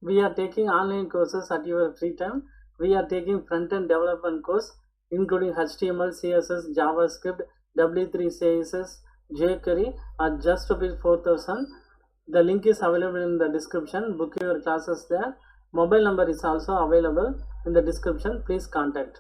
We are taking online courses at your free time. We are taking front-end development course including HTML, CSS, JavaScript, W3 CSS, jQuery at just ₹4,000. The link is available in the description. Book your classes there. Mobile number is also available in the description. Please contact.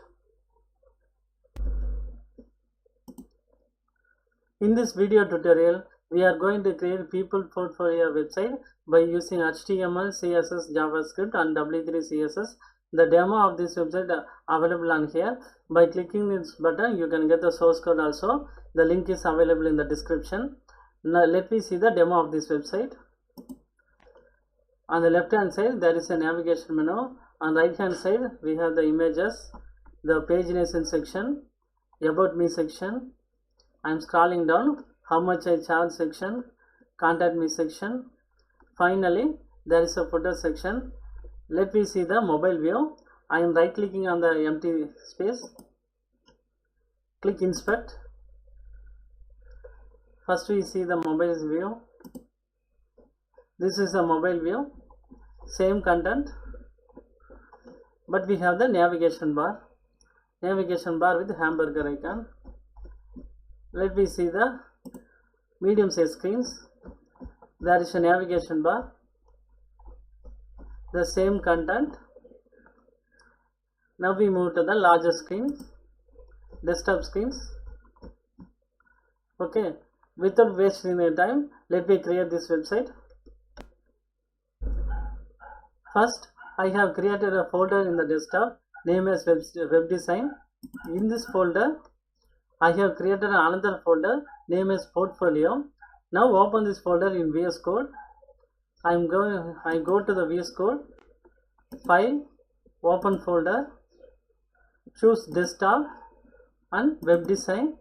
In this video tutorial, we are going to create people portfolio website by using HTML, CSS, JavaScript and W3 CSS. The demo of this website available on here. By clicking this button, you can get the source code also. The link is available in the description. Now let me see the demo of this website. On the left hand side, there is a navigation menu. On the right hand side, we have the images, the pagination section, about me section. I am scrolling down, how much I charge section, contact me section. Finally, there is a footer section. Let me see the mobile view. I am right clicking on the empty space. Click inspect. First we see the mobile view. This is the mobile view. Same content, but we have the navigation bar. Navigation bar with hamburger icon. Let me see the medium size screens. There is a navigation bar. The same content. Now we move to the larger screen, desktop screens. Okay, without wasting your time, let me create this website. First, I have created a folder in the desktop, name as web design. In this folder, I have created another folder, name as portfolio. Now open this folder in VS Code. I go to the VS Code, file, open folder, choose desktop and web design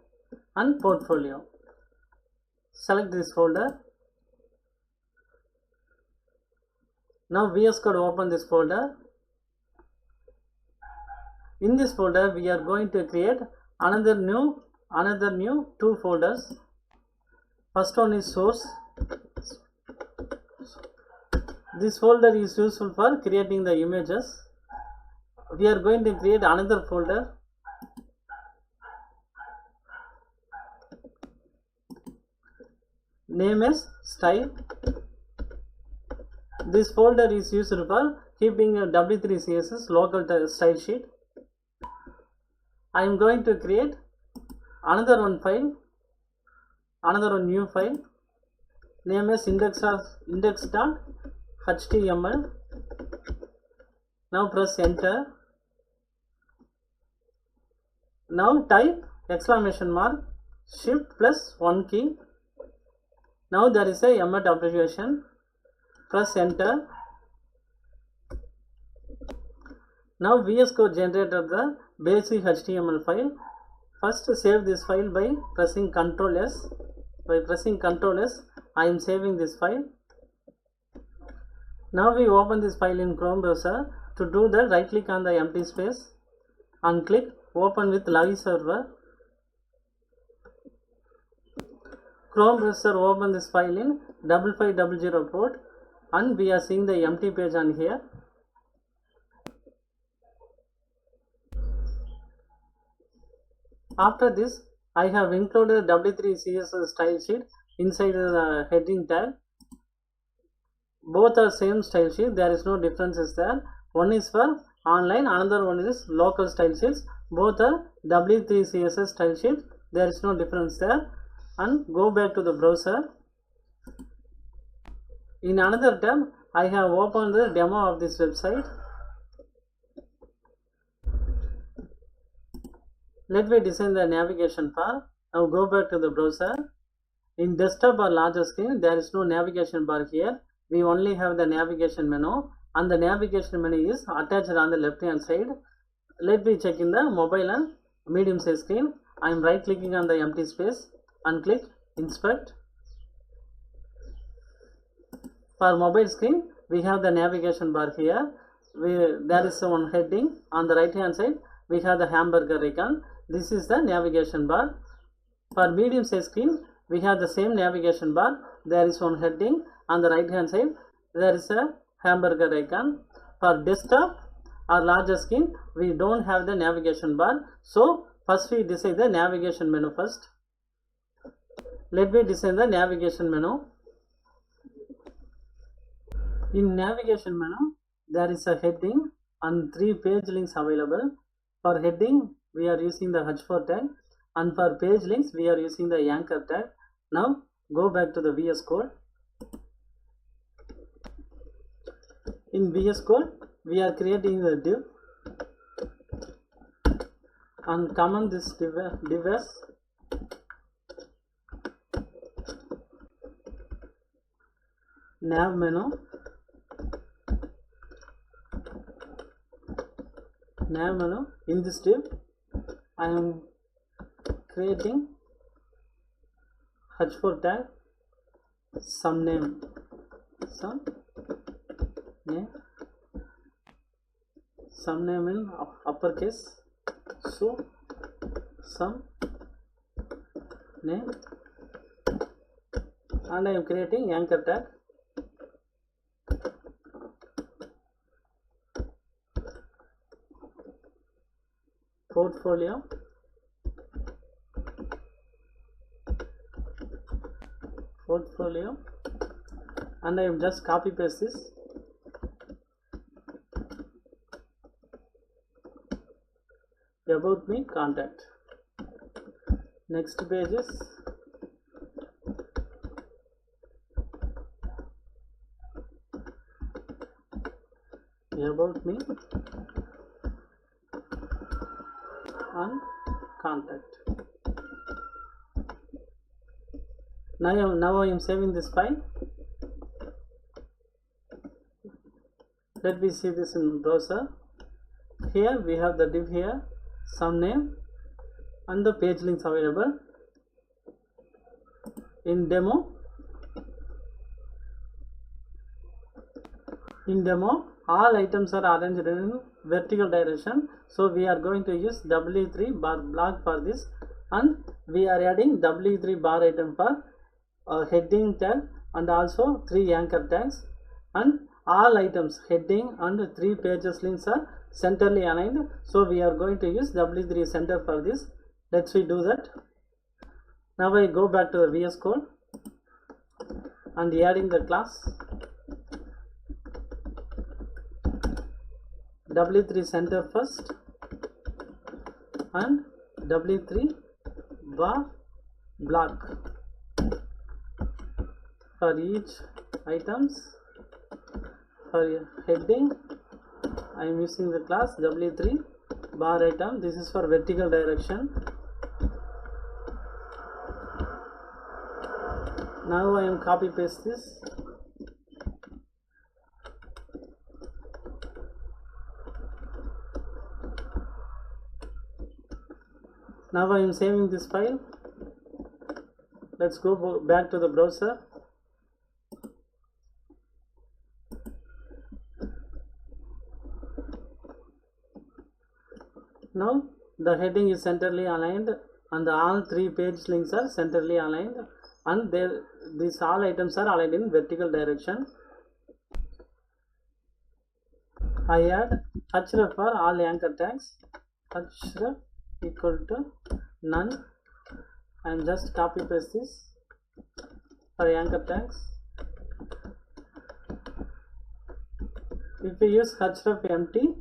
and portfolio. Select this folder. Now VS Code open this folder. In this folder, we are going to create another new two folders. First one is source. This folder is useful for creating the images. We are going to create another folder. Name is style. This folder is used for keeping a W3 CSS local style sheet. I am going to create another one file, another one new file. Name is index.html. Now press enter. Now type exclamation mark shift plus 1 key. Now there is a Emmet abbreviation. Press enter. Now VS Code generated the basic HTML file. First save this file by pressing Ctrl S. By pressing Ctrl S, I am saving this file. Now we open this file in Chrome browser. To do that, right click on the empty space and click open with live server. Chrome browser open this file in 5500 port and we are seeing the empty page on here. After this, I have included W3 CSS style sheet inside the heading tag. Both are same style sheet. There is no differences there. One is for online, another one is local style sheets. Both are W3 CSS style sheet. There is no difference there. And go back to the browser. In another tab, I have opened the demo of this website. Let me design the navigation bar. Now go back to the browser. In desktop or larger screen, there is no navigation bar here. We only have the navigation menu, and the navigation menu is attached on the left hand side. Let me check in the mobile and medium size screen. I am right clicking on the empty space and click inspect. For mobile screen, we have the navigation bar here. There is one heading. On the right hand side, we have the hamburger icon. This is the navigation bar. For medium size screen, we have the same navigation bar. There is one heading. On the right hand side, there is a hamburger icon. For desktop or larger screen, we don't have the navigation bar. So first we decide the navigation menu first. Let me design the navigation menu. In navigation menu, there is a heading and 3 page links available. For heading, we are using the H4 tag, and for page links, we are using the anchor tag. Now go back to the VS Code. In VS Code, we are creating the div and comment this div as nav menu. Nav menu. In this div, I am creating H4 tag, some name in uppercase, so some name, and I am creating anchor tag. Portfolio, and I am just copy paste this. About me, contact. Next page is about me and contact. Now I am saving this file. Let me see this in browser. Here we have the div here, some name, and the page links available. In demo, all items are arranged in vertical direction, so we are going to use W3 bar block for this, and we are adding W3 bar item for heading tag and also 3 anchor tags, and all items heading and 3 pages links are centrally aligned, so we are going to use W3 center for this. Let's we do that. Now I go back to the VS Code and adding the class W3 center first and W3 bar block for each items. For heading, I am using the class W3 bar item. This is for vertical direction. Now I am copy paste this. Now I am saving this file. Let's go back to the browser. Now the heading is centrally aligned and all 3 page links are centrally aligned, and these all items are aligned in vertical direction. I add href for all anchor tags. Href equal to none. I am just copy paste this for anchor tags. If we use href empty,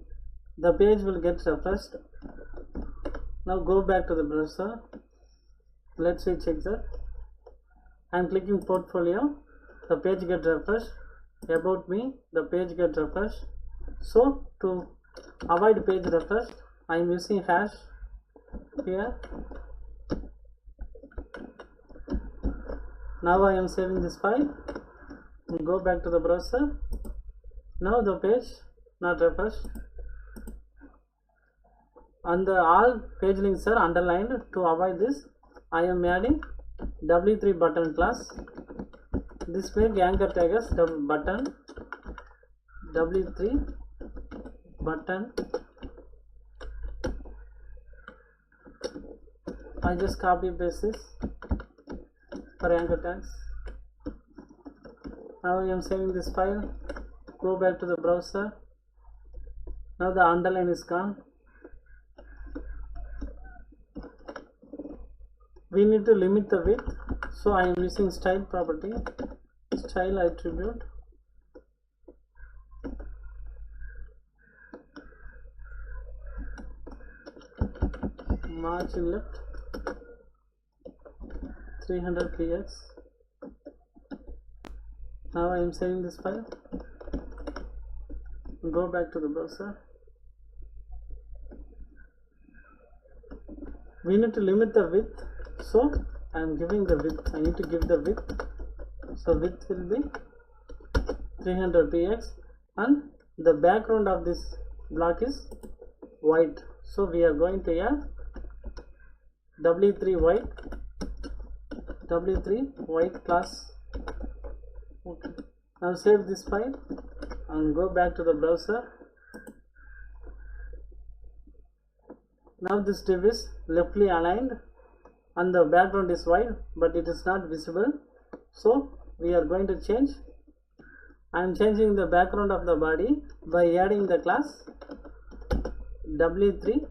the page will get refreshed. Now go back to the browser. Let's see, check that. I am clicking portfolio. The page get refreshed. About me, the page get refreshed. So to avoid page refresh, I am using hash here. Now I am saving this file. Go back to the browser. Now the page not refreshed, and all page links are underlined. To avoid this, I am adding W3 button class. This make anchor tag as button W3 button. I just copy paste this for anchor tags. Now I am saving this file. go back to the browser. Now the underline is gone. We need to limit the width, so I am using style property, style attribute. Margin left 300 px. Now I am saving this file. Go back to the browser. We need to limit the width, so I am giving the width. I need to give the width, so width will be 300 px, and the background of this block is white, so we are going to add w3 white class. Okay. Now save this file and go back to the browser. Now this div is leftly aligned and the background is white, but it is not visible, so we are going to change. I am changing the background of the body by adding the class w3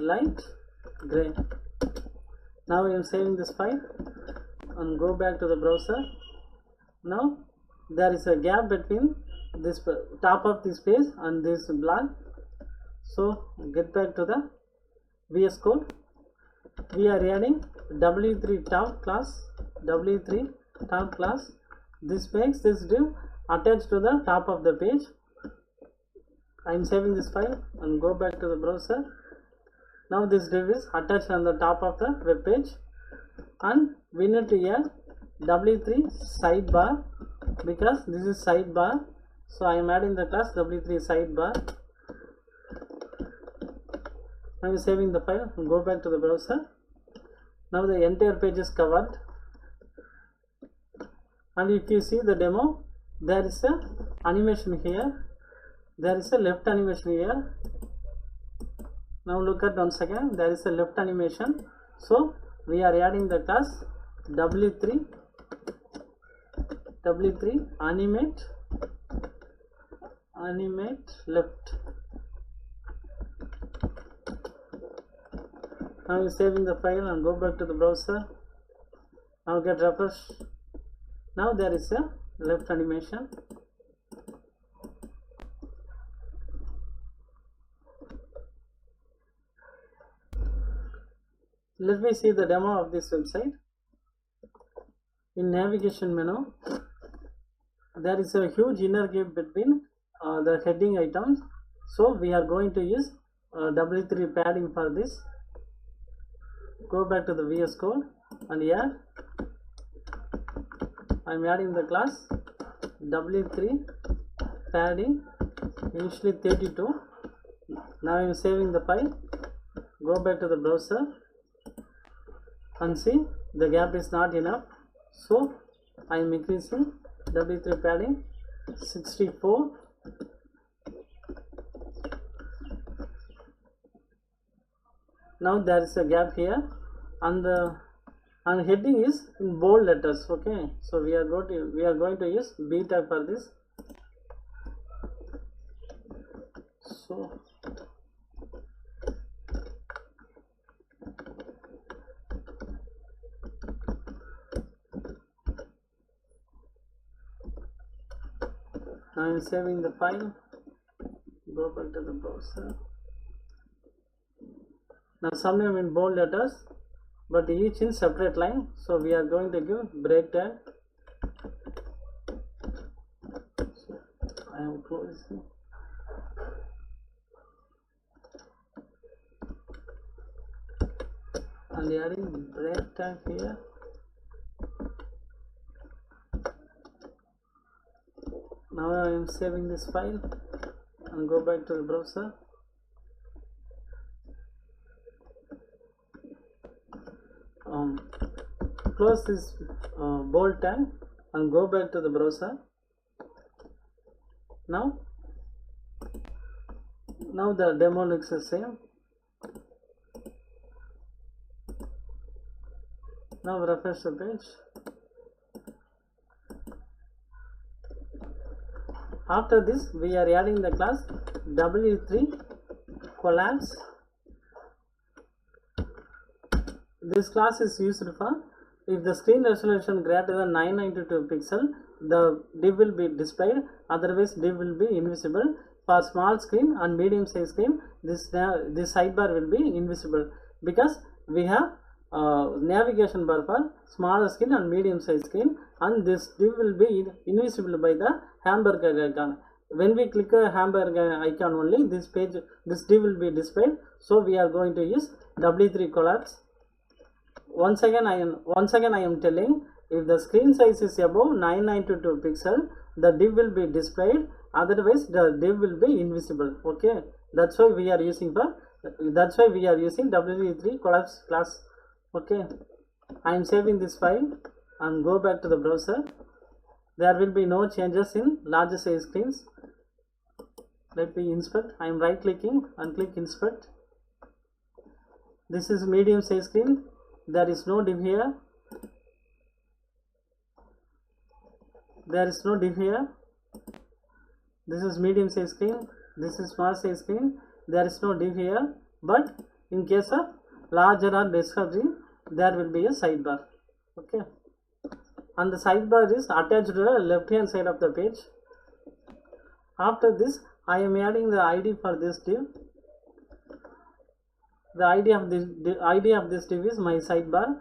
light gray. Now I am saving this file and go back to the browser. Now there is a gap between this top of this page and this block, so get back to the VS Code. We are adding w3 top class. This makes this div attached to the top of the page. I am saving this file and go back to the browser. Now this div is attached on the top of the web page, and we need to add w3 sidebar because this is sidebar, so I am adding the class w3 sidebar. I am saving the file and go back to the browser. Now the entire page is covered, and if you see the demo, there is a animation here, there is a left animation here. Now look at once again, there is a left animation, so we are adding the class w3 animate left. Now I am saving the file and go back to the browser. Now get refresh. Now there is a left animation. Let me see the demo of this website. In navigation menu, there is a huge inner gap between the heading items, so we are going to use w3 padding for this. Go back to the VS Code and add. I am adding the class w3 padding, initially 32. Now I am saving the file. Go back to the browser and see the gap is not enough, so I am increasing w3 padding 64. Now there is a gap here, and the heading is in bold letters. Okay, so we are going to use B tag for this. So I am saving the file. Go back to the browser. Now some name in bold letters, but each in separate line, so we are going to give break tag. So I am closing. And adding break tag here. Now I am saving this file and go back to the browser. Close this bold tag and go back to the browser. Now the demo looks the same. Now refresh the page. After this, we are adding the class w3 collapse. This class is used for if the screen resolution greater than 992 pixel, the div will be displayed, otherwise div will be invisible. For small screen and medium size screen, this sidebar will be invisible because we have navigation bar for smaller screen and medium size screen, and this div will be invisible by the hamburger icon. When we click a hamburger icon only, this div will be displayed. So we are going to use W3 collapse. Once again I am telling, if the screen size is above 992 pixel, the div will be displayed, otherwise the div will be invisible. Okay, that's why we are using W3 collapse class. Okay, I am saving this file and go back to the browser. There will be no changes in larger size screens. Let me inspect. I am right clicking and click inspect. This is medium size screen. There is no div here. This is medium size screen. This is small size screen. There is no div here. But in case of larger or desktop screen, there will be a sidebar. Okay, and the sidebar is attached to the left hand side of the page. After this, I am adding the ID for this div. The ID of this div is my sidebar.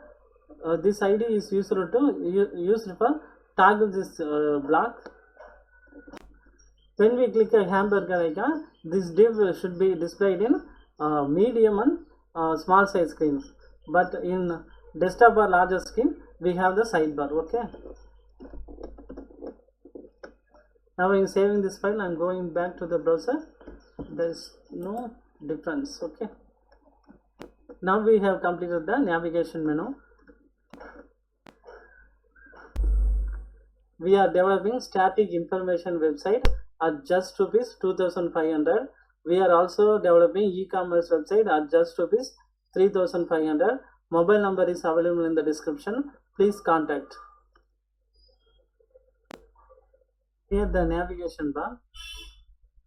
This ID is used for toggle this block. When we click a hamburger icon, this div should be displayed in medium and small size screens. But in desktop or larger screen, we have the sidebar. Okay. Now I am saving this file and going back to the browser. There is no difference. Okay. Now we have completed the navigation menu. We are developing static information website at just rupees 2500. We are also developing e-commerce website at just rupees 3500. Mobile number is available in the description. Please contact. Here the navigation bar.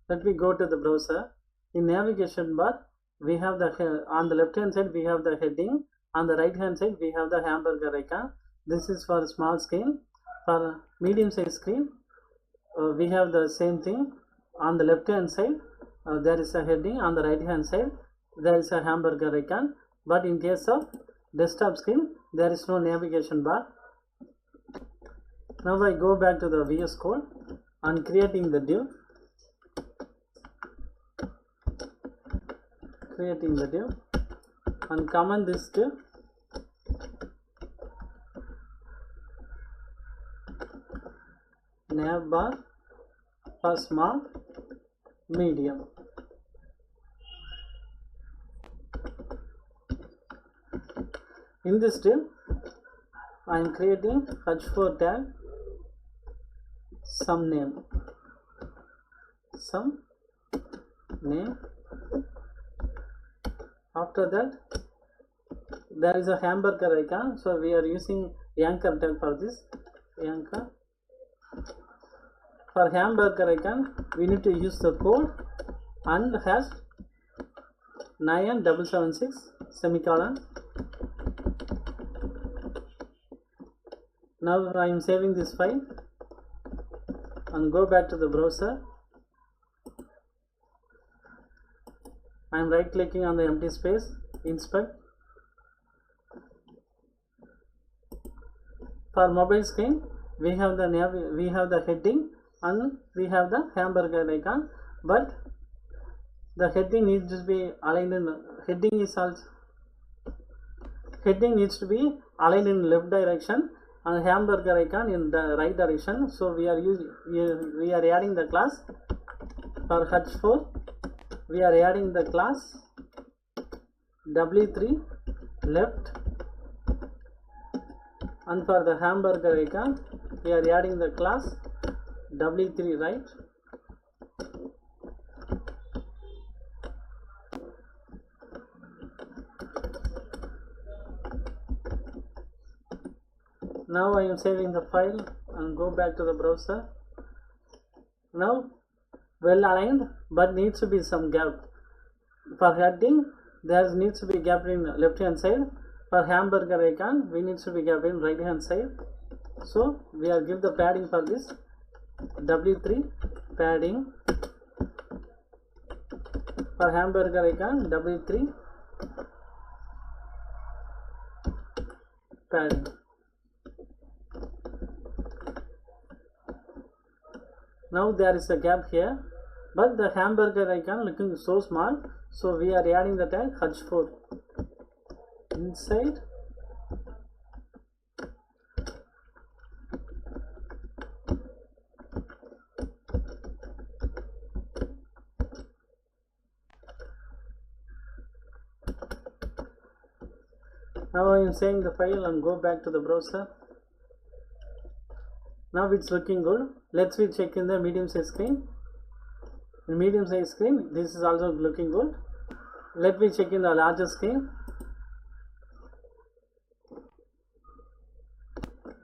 Let me go to the browser. In navigation bar, we have on the left hand side we have the heading, on the right hand side we have the hamburger icon. This is for small screen. For medium size screen, we have the same thing. On the left hand side there is a heading, on the right hand side there is a hamburger icon. But in case of desktop screen, there is no navigation bar. Now I go back to the VS Code and creating the div. And comment this div. Nav bar for small, medium. In this div, I am creating h4 tag, some name. After that, there is a hamburger icon, so we are using anchor tag for this. Anchor. For hamburger icon, we need to use the code and hash 9776 semicolon. Now I am saving this file and go back to the browser. I am right clicking on the empty space, inspect. For mobile screen, we have the heading and we have the hamburger icon, but the heading needs to be aligned in heading needs to be aligned in left direction and hamburger icon in the right direction. So we are adding the class for h4. We are adding the class w3 left, and for the hamburger icon we are adding the class w3 right. Now I am saving the file and go back to the browser. Now well aligned, but needs to be some gap. For heading there needs to be gap in left hand side. For hamburger icon we needs to be gap in right hand side. So we are give the padding for this W3 padding. For hamburger icon W3 padding. Now there is a gap here, but the hamburger icon looking so small, so we are adding the tag H4 inside. Now I am saving the file and go back to the browser. Now it's looking good. Let's check in the medium size screen. In medium size screen this is also looking good. Let me check in the larger screen.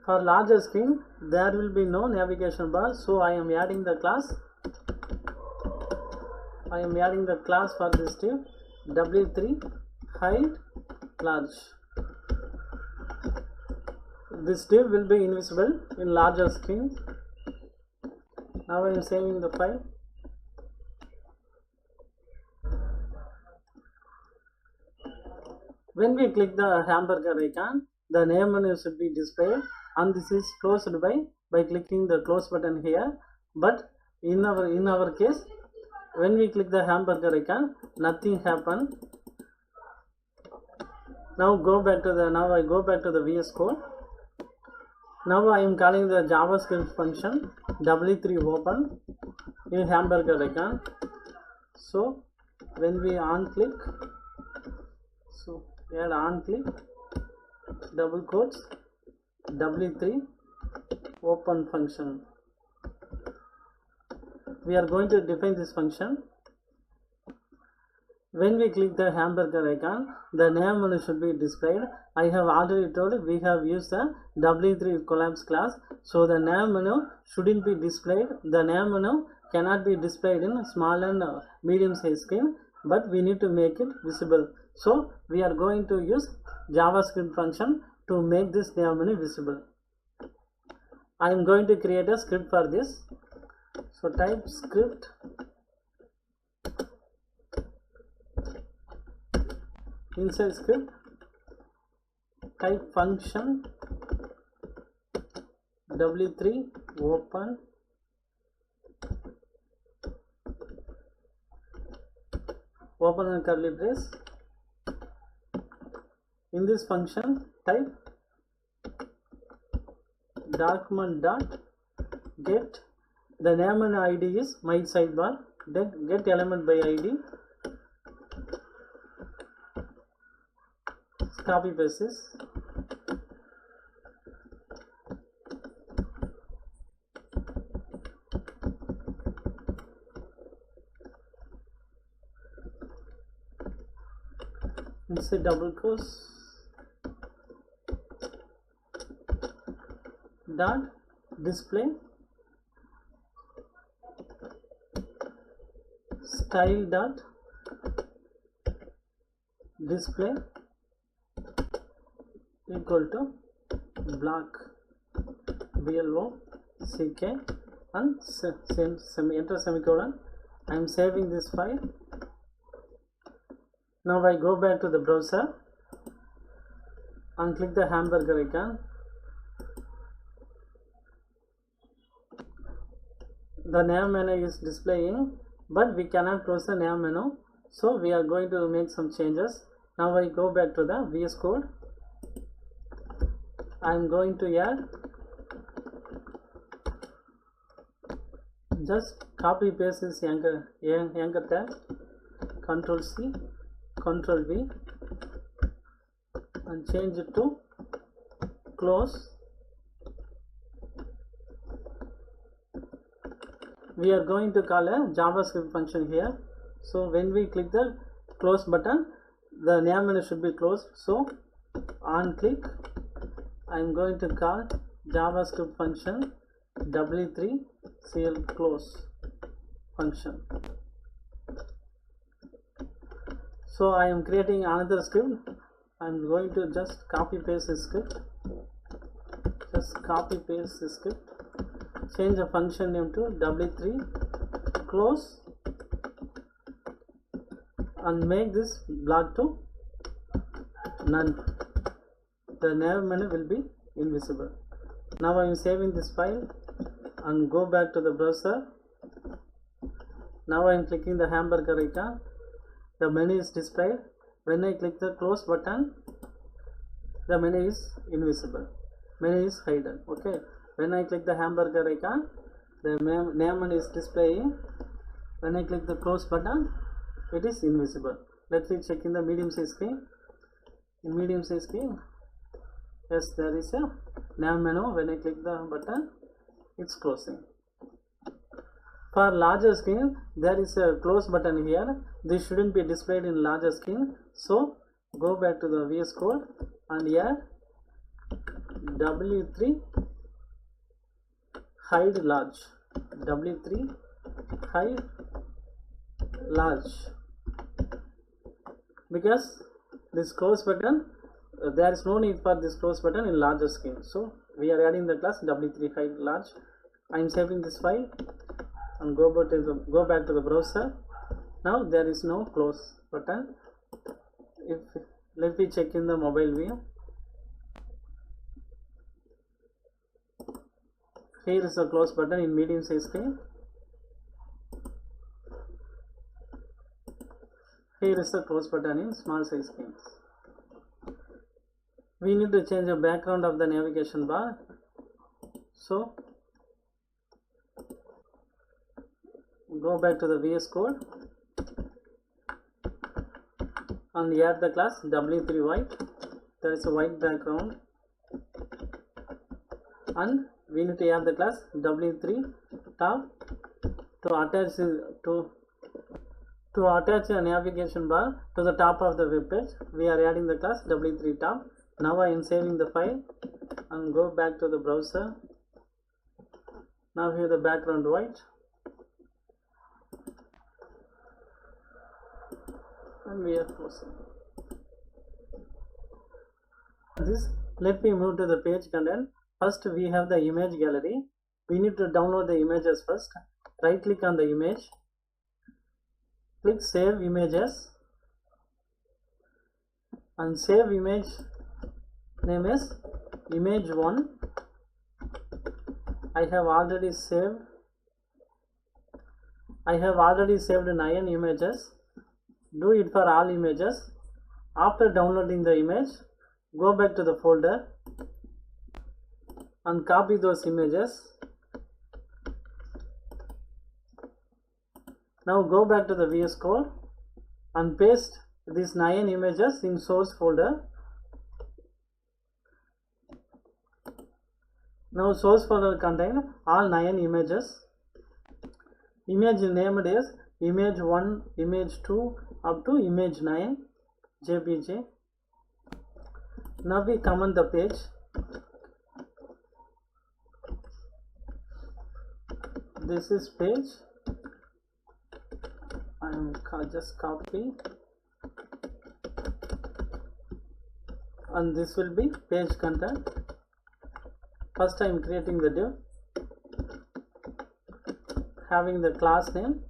For larger screen there will be no navigation bar, so I am adding the class. I am adding the class for this div W3 height large. This div will be invisible in larger screen. Now I am saving the file. When we click the hamburger icon, the name menu should be displayed, and this is closed by clicking the close button here. But in our case, when we click the hamburger icon, nothing happened. Now I go back to the VS Code. Now I am calling the JavaScript function W3 open in hamburger icon. So when we on click, so add on click double quotes W3 open function. We are going to define this function. When we click the hamburger icon, the name menu should be displayed. I have already told we have used the W3 collapse class, so the name menu shouldn't be displayed. The name menu cannot be displayed in small and medium size screen, but we need to make it visible. So we are going to use JavaScript function to make this name menu visible. I am going to create a script for this. So type script inside script, type function W3 open and curly brace. In this function type document dot get, the name and ID is my sidebar, then get element by ID, copy paste this. Inside double quotes dot display style dot display equal to block BLOCK and enter semicolon. I am saving this file. Now I go back to the browser and click the hamburger icon. The name menu is displaying, but we cannot close the name menu, so we are going to make some changes. Now I go back to the VS Code. I am going to add, just copy paste this anchor tag, Control C, Control V, and change it to close. We are going to call a JavaScript function here. So when we click the close button, the name menu should be closed. So on click, I am going to call JavaScript function W3 CL close. function. So I am creating another script. I am going to just copy paste this script. Just copy paste this script. Change the function name to w3 close and make this block to none. The nav menu will be invisible. Now I am saving this file and go back to the browser. Now I am clicking the hamburger icon. The menu is displayed. When I click the close button, the menu is invisible. Menu is hidden. Okay. When I click the hamburger icon, the name menu is displaying. When I click the close button, it is invisible. Let me check in the medium size screen. In medium size screen, yes, there is a nav menu. When I click the button, it's closing. For larger screen, there is a close button here. This shouldn't be displayed in larger screen. So go back to the VS Code and add W3 hide large. W3 hide large. Because this close button, there is no need for this close button in larger screen. So we are adding the class W3 hide large. I am saving this file and go back to the browser. Now there is no close button. Let me check in the mobile view. Here is the close button in medium size screen. Here is the close button in small size screens. We need to change the background of the navigation bar. So go back to the VS Code and add the class W3 white. There is a white background, and we need to add the class W3 top to attach a navigation bar to the top of the web page. We are adding the class W3 top. Now I am saving the file and go back to the browser. Now here the background white, and we are closing this. Let me move to the page content. First we have the image gallery. We need to download the images first. Right click on the image, click save images, and save image name is image1. I have already saved 9 images. Do it for all images. After downloading the image, go back to the folder and copy those images. Now go back to the VS Code and paste these 9 images in source folder. Now source folder contain all 9 images. Image named is image 1, image 2 up to image 9 JPG. Now we comment the page. This is page. I am just copy, and this will be page content. First I am creating the div having the class name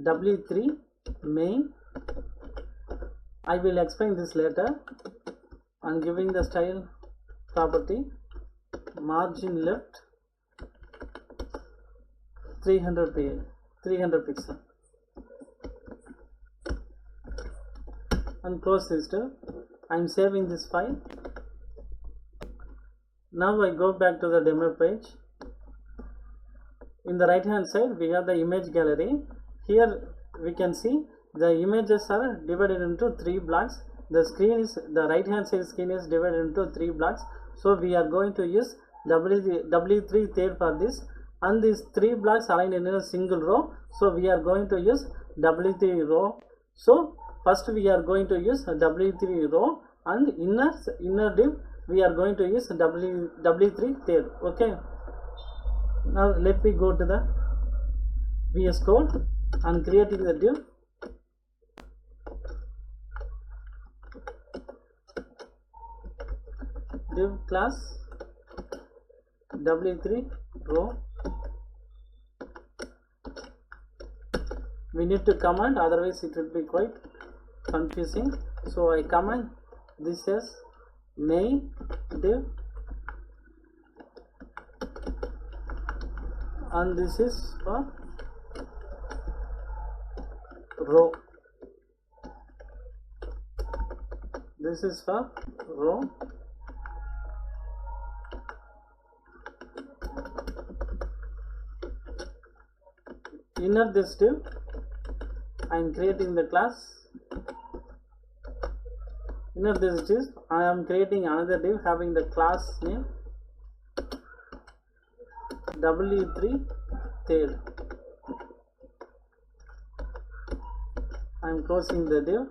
W3 main. I will explain this later. And giving the style property margin left 300 pixel, and close this div. I am saving this file. Now I go back to the demo page. In the right hand side we have the image gallery. Here we can see the images are divided into 3 blocks. The right hand side screen is divided into 3 blocks. So we are going to use W3 thread for this, and these 3 blocks aligned in a single row. So we are going to use W3 row. So first we are going to use a W3 row, and inner div we are going to use W3 thread. Okay. Now let me go to the VS Code and creating the div class W3 row. We need to comment, otherwise it will be quite confusing. So I comment this as main div and this is for row. This is for row. Inner this div, I am creating the class. Inner this div, I am creating another div having the class name W3 third. I am closing the div.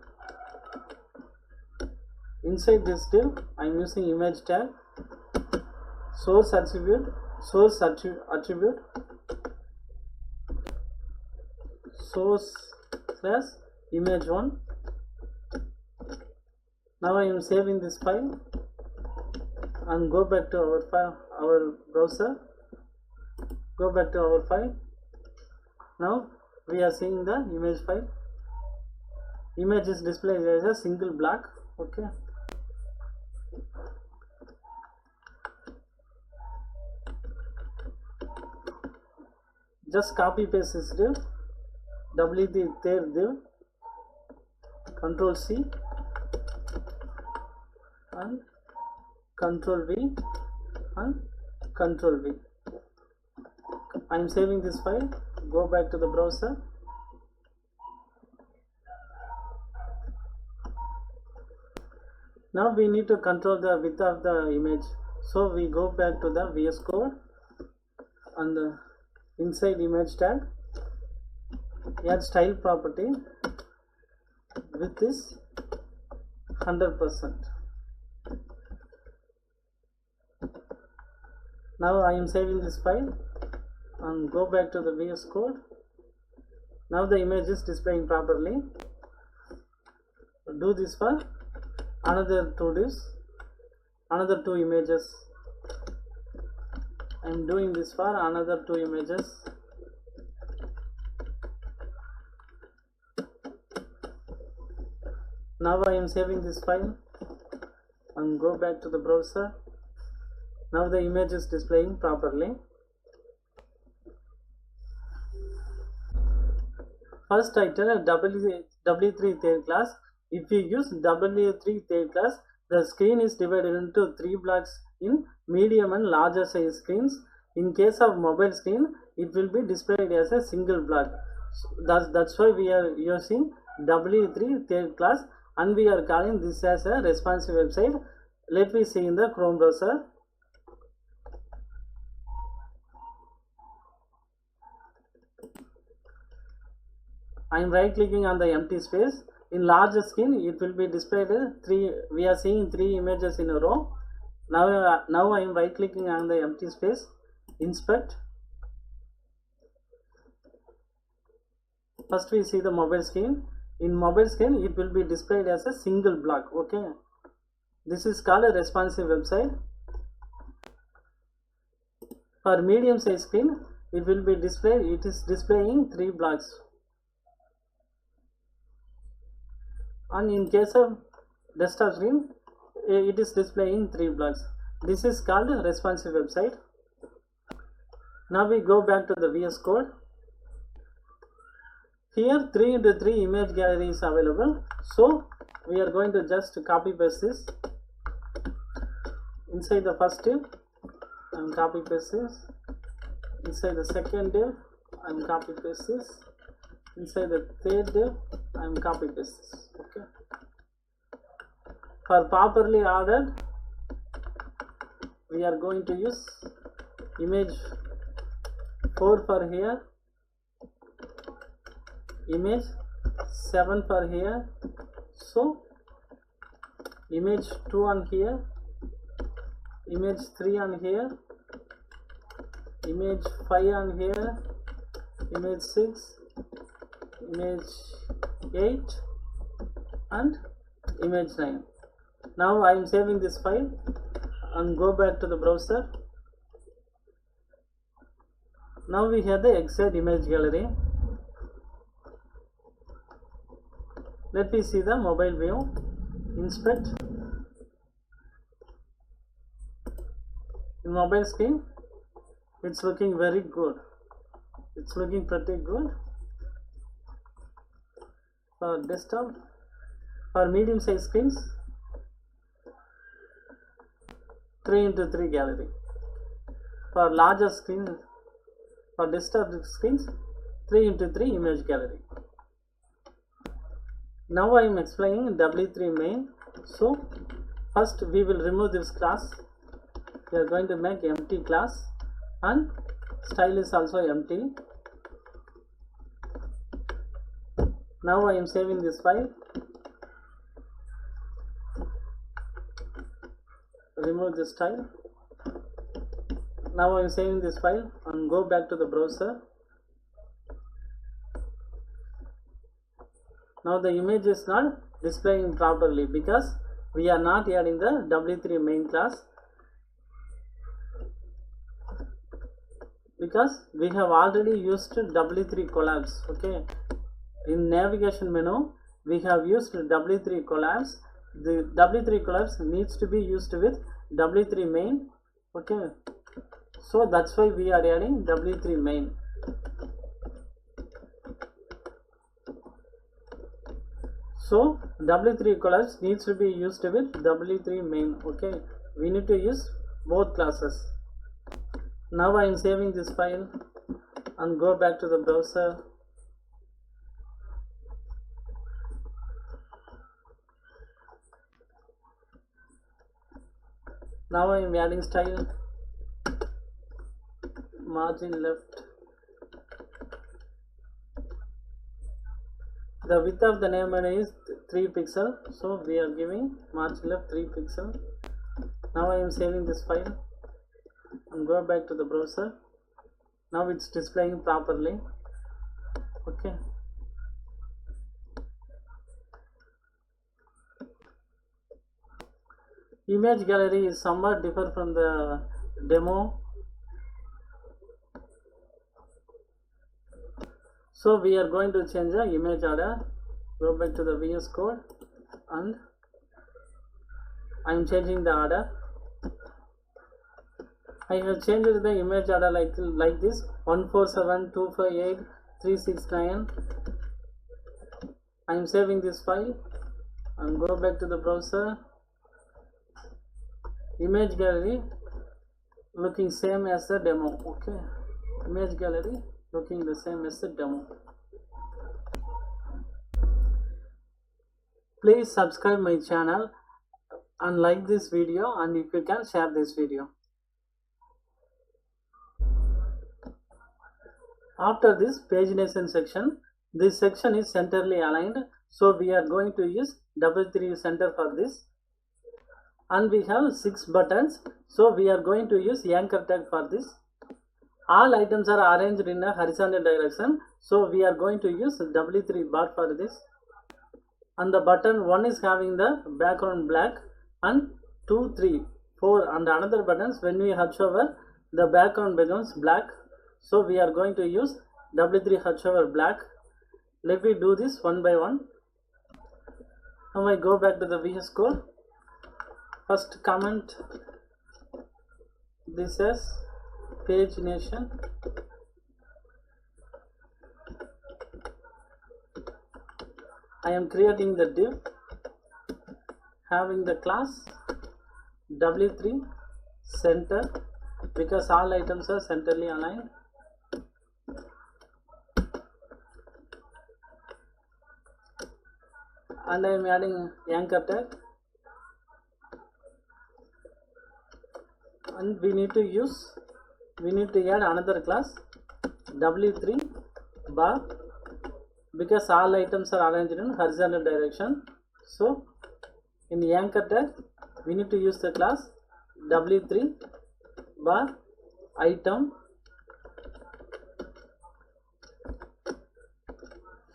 Inside this div, I am using image tag, source attribute, source attribute, source slash image1. Now I am saving this file and go back to our file, our browser. Go back to our file. Now we are seeing the image file. Image is displayed as a single block. Okay. Just copy paste this div, W3 third div, Control C and Control V and Control V. I am saving this file. Go back to the browser. Now we need to control the width of the image. So we go back to the VS Code and inside image tag, add style property, width is 100%. Now I am saving this file and go back to the VS Code. Now the image is displaying properly. Do this for another two divs, another two images. I am doing this for another two images. Now I am saving this file and go back to the browser. Now the image is displaying properly. First I tell a W3 third class. If you use W3 third class, the screen is divided into 3 blocks in medium and larger size screens. In case of mobile screen, it will be displayed as a single block. So that's why we are using W3 third class and we are calling this as a responsive website. Let me see in the Chrome browser. I am right clicking on the empty space. In larger screen, it will be displayed we are seeing 3 images in a row. Now I am right clicking on the empty space, inspect. First we see the mobile screen. In mobile screen, it will be displayed as a single block. Okay, this is called a responsive website. For medium size screen, it will be displayed, it is displaying 3 blocks. And in case of desktop screen, it is displaying 3 blocks. This is called a responsive website. Now we go back to the VS Code. Here 3x3 image gallery is available. So we are going to just copy paste this inside the first div and copy paste this. Inside the second div I am copy paste this. Inside the third div I am copy paste this. Okay. For properly ordered, we are going to use image 4 for here, image 7 for here. So image 2 on here, image 3 on here, image 5 on here, image 6, image 8 and image 9. Now I am saving this file and go back to the browser. Now we have the Excel image gallery. Let me see the mobile view. Inspect. In mobile screen, it's looking very good. It's looking pretty good. For desktop, for medium size screens, 3x3 gallery. For larger screens, for desktop screens, 3x3 image gallery. Now I am explaining W3 main. So first we will remove this class. We are going to make empty class and style is also empty. Now I am saving this file. Remove this style. Now I am saving this file and go back to the browser. Now the image is not displaying properly because we are not adding the W3 main class, because we have already used W3 collapse. Okay, in navigation menu we have used W3 collapse. The W3 collapse needs to be used with W3 main. Okay, so that's why we are adding W3 main. So W3 collapse needs to be used with W3 main. Okay, we need to use both classes. Now I am saving this file and go back to the browser. Now I am adding style, margin left. The width of the name is 3 pixel, so we are giving margin left 3 pixel. Now I am saving this file and go back to the browser. Now it's displaying properly. Okay. Image gallery is somewhat different from the demo. So we are going to change the image order. Go back to the VS Code and I am changing the order. I have changed the image order like this: 147, 258, 369. I am saving this file and go back to the browser. Image gallery looking same as the demo. Okay, image gallery looking the same as the demo. Please subscribe my channel and like this video, and if you can, share this video. After this pagination section, this section is centrally aligned, so we are going to use W3 center for this. And we have 6 buttons, so we are going to use anchor tag for this. All items are arranged in a horizontal direction, so we are going to use W3 bar for this. And the button 1 is having the background black, and 2, 3, 4 and another buttons, when we hover over, the background becomes black. So we are going to use W3 hover over black. Let me do this one by one. Now I go back to the VS Code. First comment this as pagination. I am creating the div having the class W3 center because all items are centrally aligned. And I am adding anchor tag. And we need to add another class W3 bar because all items are arranged in horizontal direction. So in the anchor tag we need to use the class W3 bar item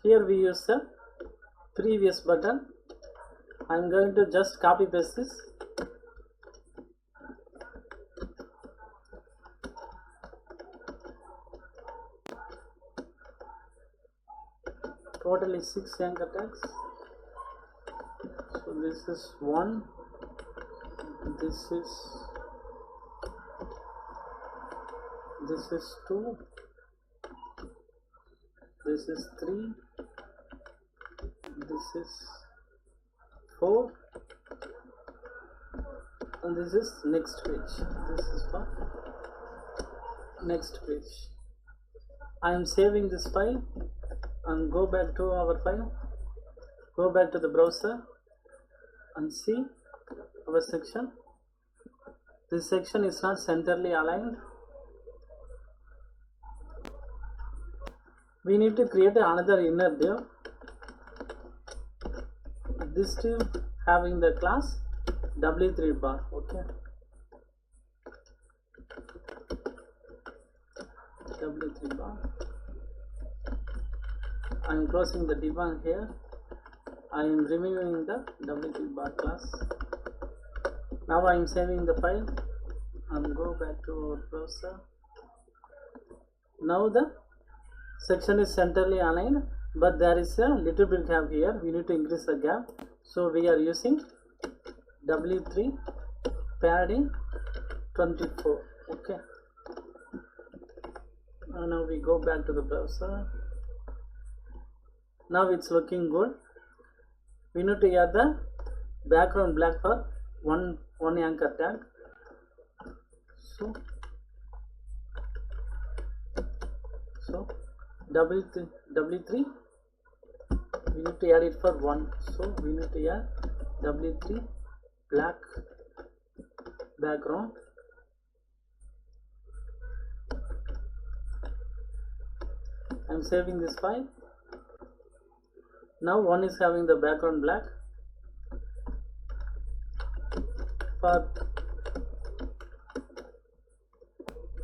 Here we use the previous button. I am going to just copy paste this. Totally 6 anchor tags. So this is 1, this is 2, this is 3, this is 4, and this is next page. This is for next page. I am saving this file and go back to our file, go back to the browser and see our section. This section is not centrally aligned. We need to create another inner div. This div having the class w3 bar. Okay, w3 bar. I am closing the div here. I am removing the w3 bar class. Now I am saving the file and go back to our browser. Now the section is centrally aligned, but there is a little bit gap here. We need to increase the gap, so we are using w3 padding 24. Okay, and now we go back to the browser. Now it's looking good. We need to add the background black for one anchor tag. So w3 we need to add it for 1. So we need to add w3 black background. I am saving this file. Now one is having the background black.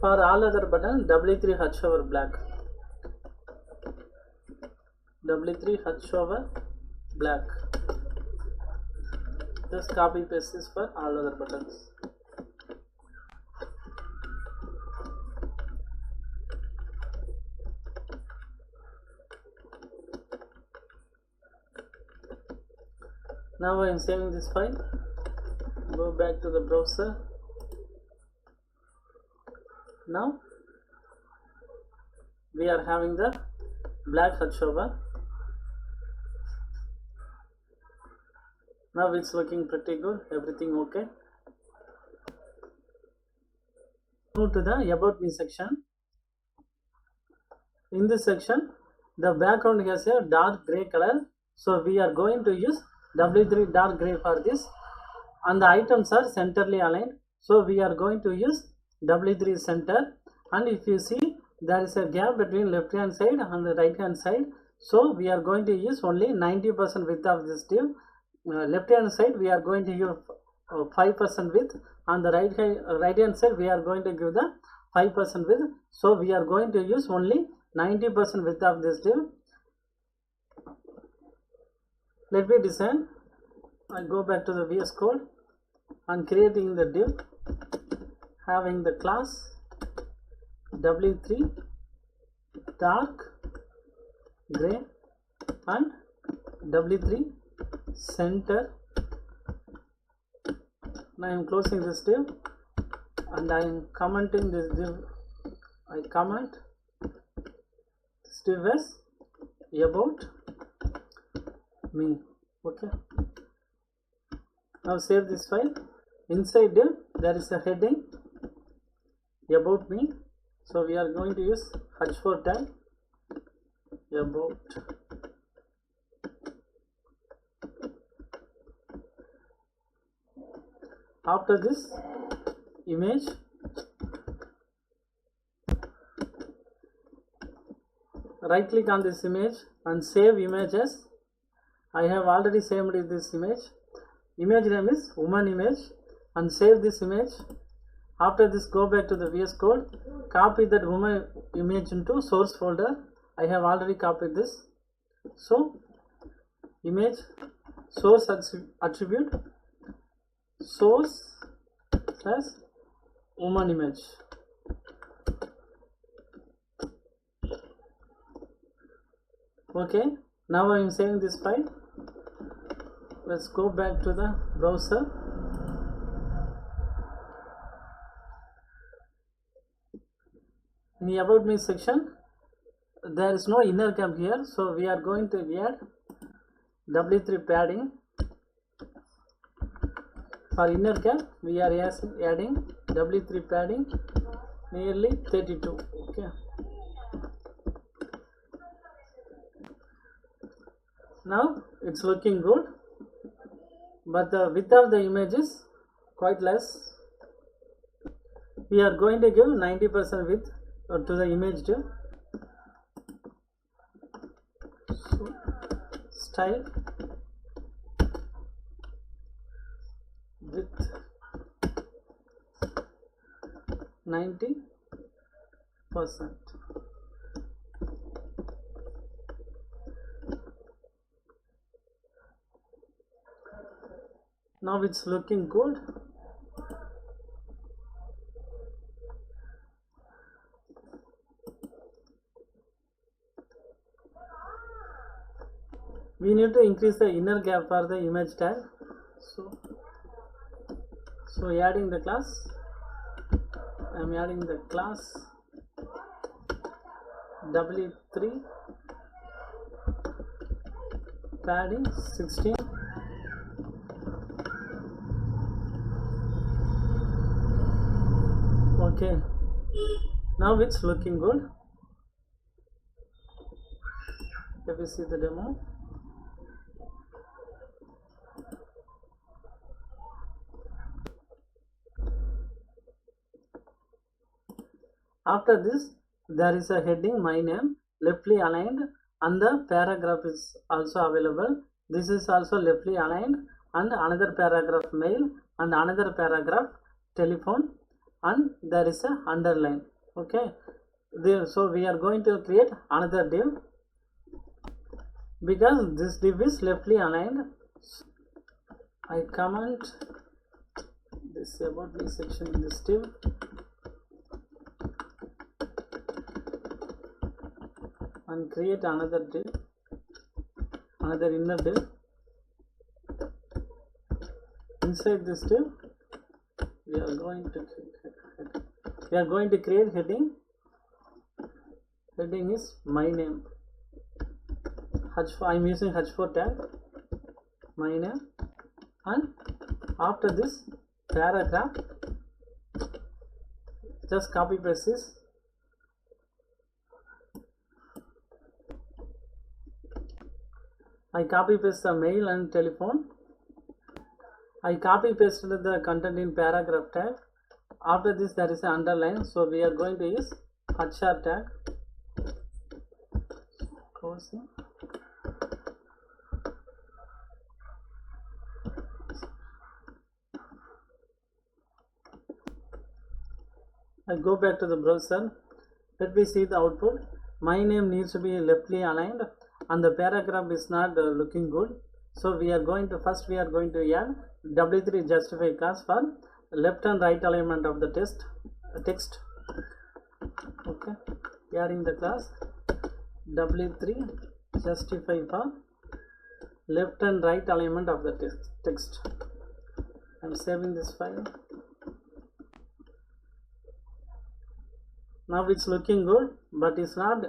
For all other button, w3 hutch over black. w3 hutch over black. Just copy paste this for all other buttons. Now I am saving this file. Go back to the browser. Now we are having the black hutch over. Now it's looking pretty good. Everything okay. Move to the about me section. In this section, the background has a dark gray color, so we are going to use w3 dark gray for this, and the items are centrally aligned, so we are going to use w3 center. And if you see, there is a gap between left hand side and the right hand side, so we are going to use only 90% width of this div. Left hand side we are going to use 5% width, on the right hand side we are going to give the 5% width, so we are going to use only 90% width of this div. Let me design. I go back to the VS Code and creating the div having the class w3 dark gray and w3 center. Now I am closing this div and I am commenting this div. I comment this div as about me. Okay, now save this file. Inside div there is a heading about me, so we are going to use h4 tag about. After this image, right click on this image and save images. I have already saved this image. Image name is woman image, and save this image. After this, go back to the VS Code, copy that woman image into source folder. I have already copied this. So image source attribute source slash woman image. Okay, now I am saving this file. Let's go back to the browser. In the about me section, there is no inner cap here, so we are going to add W3 padding. For inner cap, we are adding W3 padding nearly 32. Okay. Now it's looking good, but the width of the image is quite less. We are going to give 90% width to the image div. So, style width 90%. Now it's looking good. We need to increase the inner gap for the image tag. So adding the class, I am adding the class W3 padding 16. Okay, now it's looking good. Let me see the demo. After this, there is a heading my name, leftly aligned, and the paragraph is also available. This is also leftly aligned, and another paragraph mail, and another paragraph telephone, and there is a underline. Okay, so we are going to create another div because this div is leftly aligned. I comment this about me section in this div. And create another div, another inner div. Inside this div, we are going to create heading. Heading is my name. I am using H4 tag. My name, and after this paragraph, just copy paste this. I copy paste the mail and telephone. I copy pasted the content in paragraph tag. After this there is an underline, so we are going to use HR tag. Closing. I go back to the browser. Let me see the output. My name needs to be leftly aligned, and the paragraph is not looking good. So we are going to add W3 justify class for left and right alignment of the text. Okay, adding the class W3 justify for left and right alignment of the text. I am saving this file. Now it's looking good, but it's not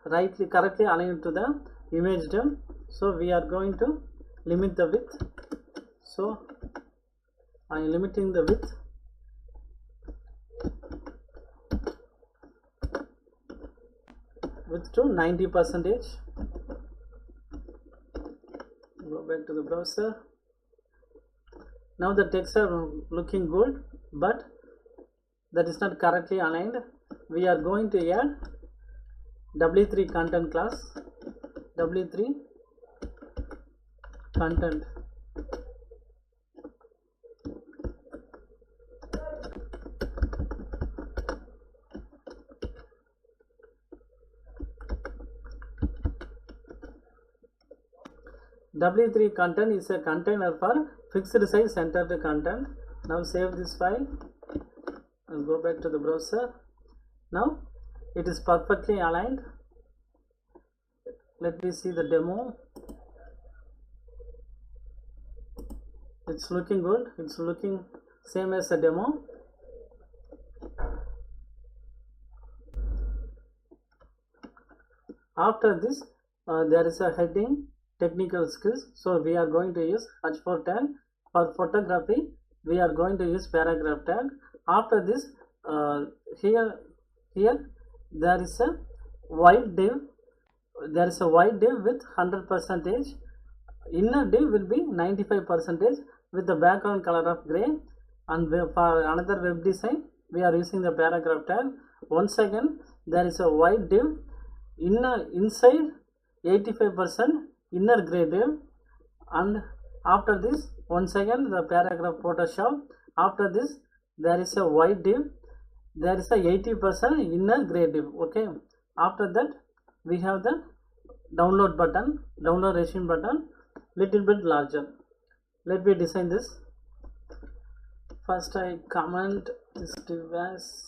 correctly aligned to the image div. So we are going to limit the width. So I am limiting the width to 90%. Go back to the browser. Now the text are looking good, but that is not correctly aligned. We are going to add W3 content class. W3 content. W3 content is a container for fixed size centered content. Now save this file and go back to the browser. Now it is perfectly aligned. Let me see the demo. It's looking good. It's looking same as the demo. After this, there is a heading technical skills. So we are going to use H4 tag. For photography, we are going to use paragraph tag. After this, here there is a white div. There is a white div with 100%. Inner div will be 95% with the background color of gray. And for another web design, we are using the paragraph tag. Once again, there is a white div. Inside 85% inner gray div, and after this once again the paragraph Photoshop. After this there is a white div, there is a 80% inner gray div. Okay, after that we have the download button, download resume button, little bit larger. Let me design this. First I comment this div as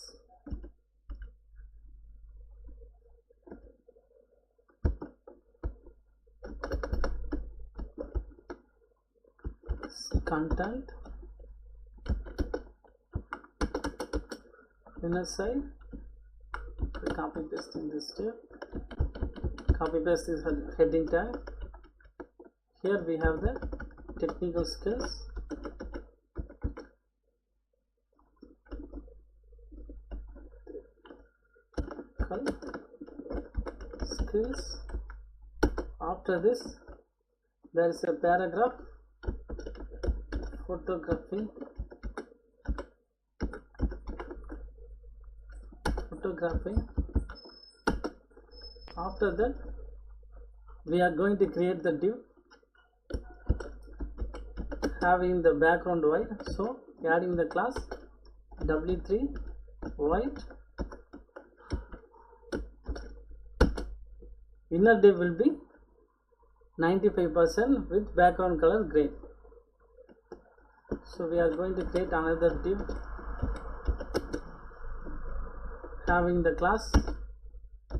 content, inner side, copy pasting this div, copy paste this heading tag. Here we have the technical skills, skills. After this there is a paragraph photography. After that we are going to create the div having the background white. So adding the class W3 white. Inner div will be 95% with background color gray. So we are going to create another div having the class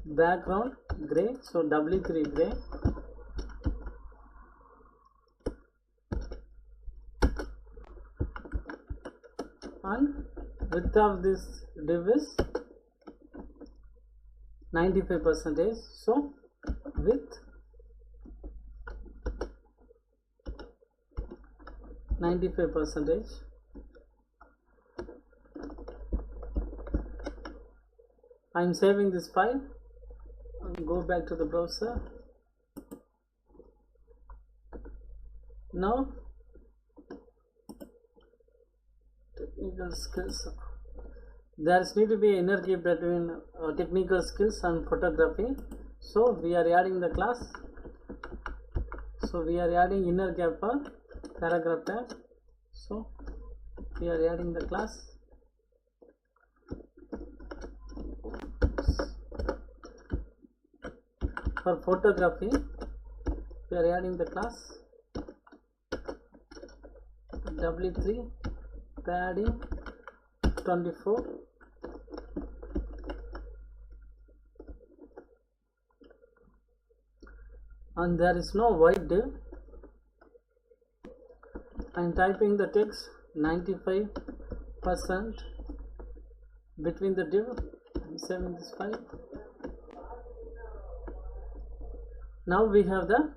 background gray. So W3 gray. And width of this div is 95%. So width 95%. I am saving this file and go back to the browser. Now technical skills. There need to be inner gap between technical skills and photography. So we are adding the class. So we are adding inner gap for paragraph tag. So we are adding the class for photography. We are adding the class W3 padding 24. And there is no white div. I am typing the text 95% between the div. I am saving this file. Now we have the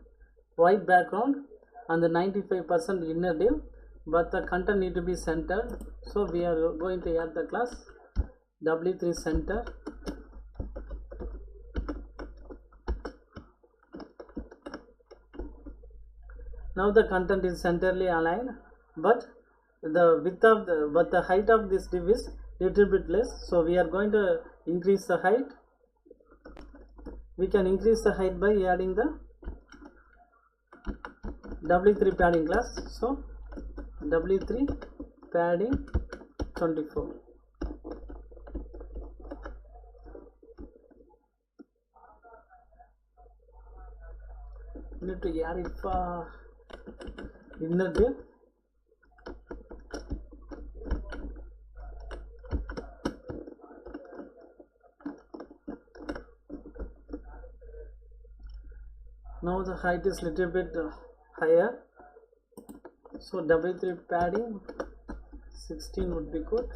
white background and the 95% inner div, but the content need to be centered. So we are going to add the class W3 center. Now the content is centrally aligned, but the height of this div is little bit less. So we are going to increase the height. We can increase the height by adding the W3 padding class. So W3 padding 24. Need to add it for inner div, now the height is little bit higher, so W3 padding 16 would be good.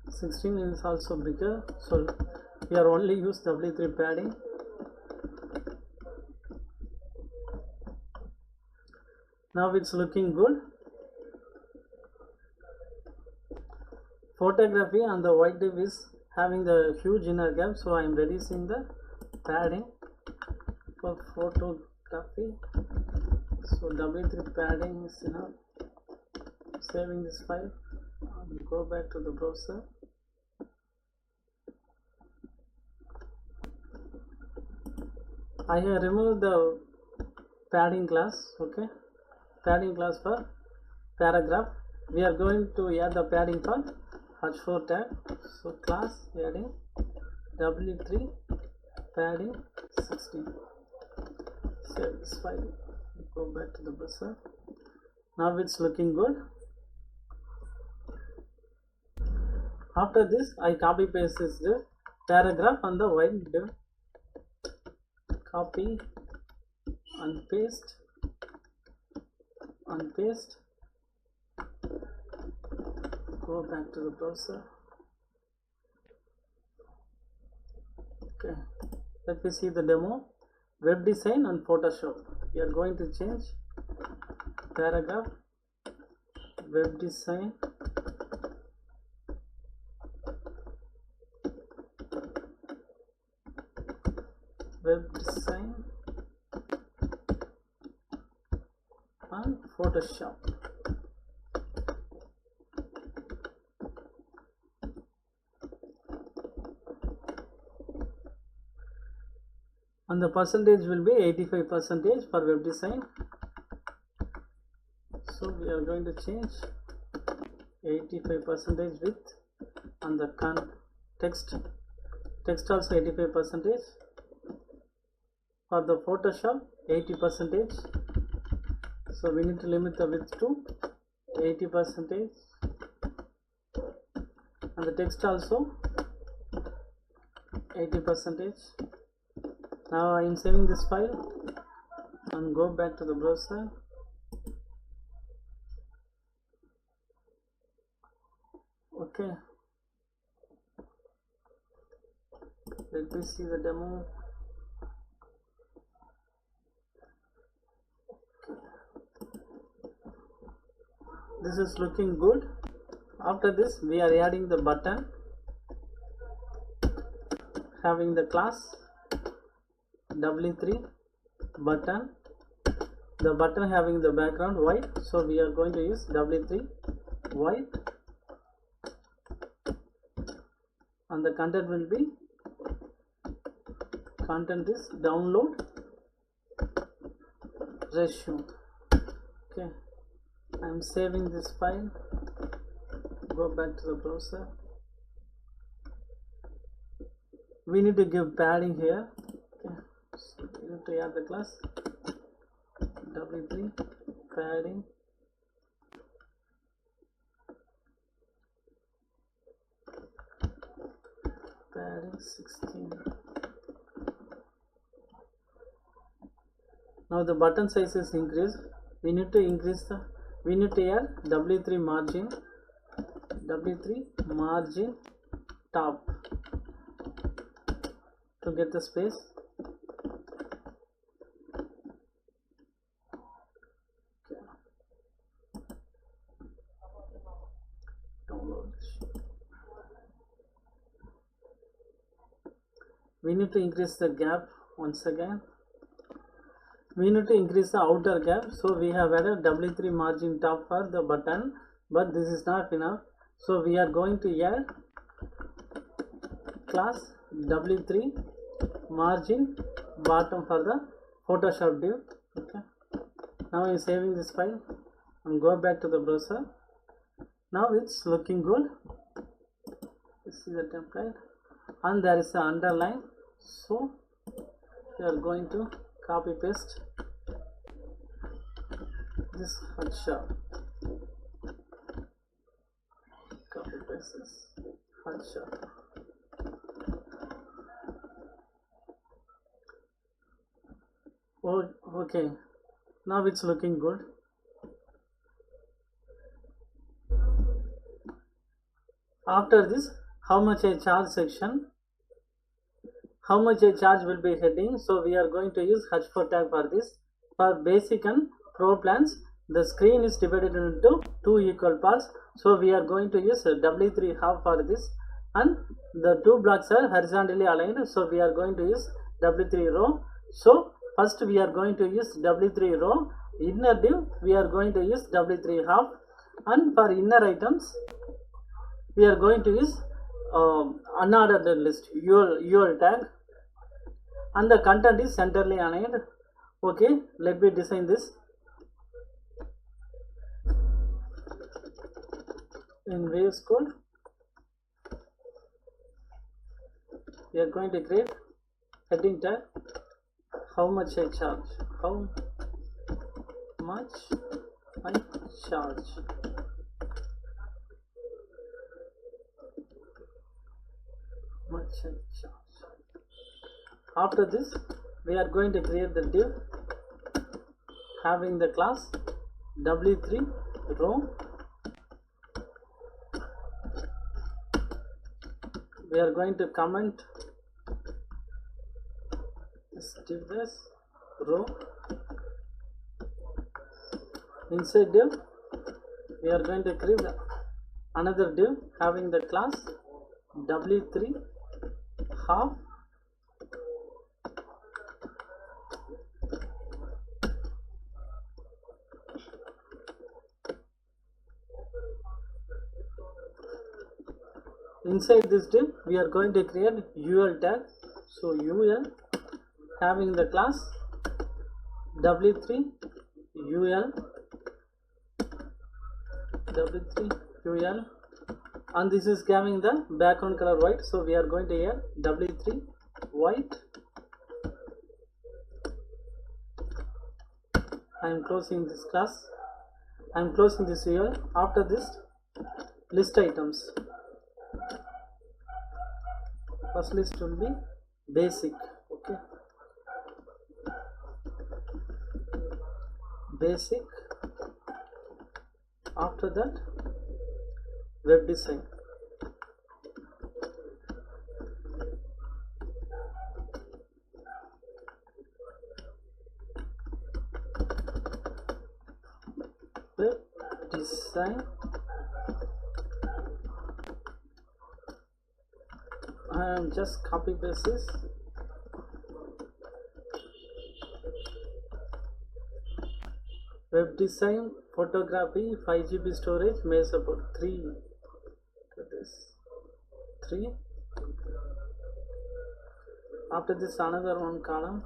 Sixteen is also bigger, so we are only use W3 padding. Now it's looking good. Photography on the white div is having the huge inner gap, so I am reducing the padding for photography. So W3 padding is enough. Saving this file and go back to the browser. I have removed the padding class. Okay, padding class for paragraph. We are going to add the padding for H4 tag. So class adding W3 padding 16. Save this file. Go back to the browser. Now it's looking good. After this, I copy paste the paragraph on the white div. Copy and paste and paste. Go back to the browser. Okay, let me see the demo. Web design and Photoshop. We are going to change paragraph, web design, and Photoshop. And the percentage will be 85% for web design. So we are going to change 85% width, and the text also 85%. For the Photoshop 80%. So we need to limit the width to 80%, and the text also 80%. Now I am saving this file and go back to the browser. Okay, let me see the demo. This is looking good. After this, we are adding the button, having the class W3 button, the button having the background white, so we are going to use W3 white, and the content will be, content is download resume. Okay, I am saving this file. Go back to the browser. We need to give padding here. Okay, so we need to add the class W3 padding. Padding 16. Now the button size is increased. We need to increase the, we need to add W3 margin top to get the space. Download. We need to increase the gap once again. We need to increase the outer gap, so we have added W3 margin top for the button, but this is not enough, so we are going to add class W3 margin bottom for the Photoshop div. Okay, now I am saving this file and go back to the browser. Now it's looking good. You see the template. and there is an underline, so we are going to copy paste this Harsha, copy paste this Harsha. Oh, okay, now it's looking good. After this, how much I charge section, how much I charge will be heading. So we are going to use H4 tag for this. For basic and pro plans, the screen is divided into two equal parts. So we are going to use W3 half for this, and the two blocks are horizontally aligned. So we are going to use W3 row. So first we are going to use W3 row. Inner div we are going to use W3 half, and for inner items we are going to use unordered list UL tag, and the content is centrally aligned. Okay, let me design this. In VS Code we are going to create heading tag, how much I charge, how much I charge. After this, we are going to create the div having the class W3 row. We are going to comment this div as row. Inside div, we are going to create another div having the class W3 half. Inside this div we are going to create UL tag. So UL having the class W3 UL, and this is having the background color white. So we are going to add W3 white. I am closing this class. I am closing this UL. After this, list items. First list will be basic. Okay, basic. After that, web design. Web design. I am just copy paste this. Web design, photography, 5 GB storage, may support 3. This 3. After this, another one column.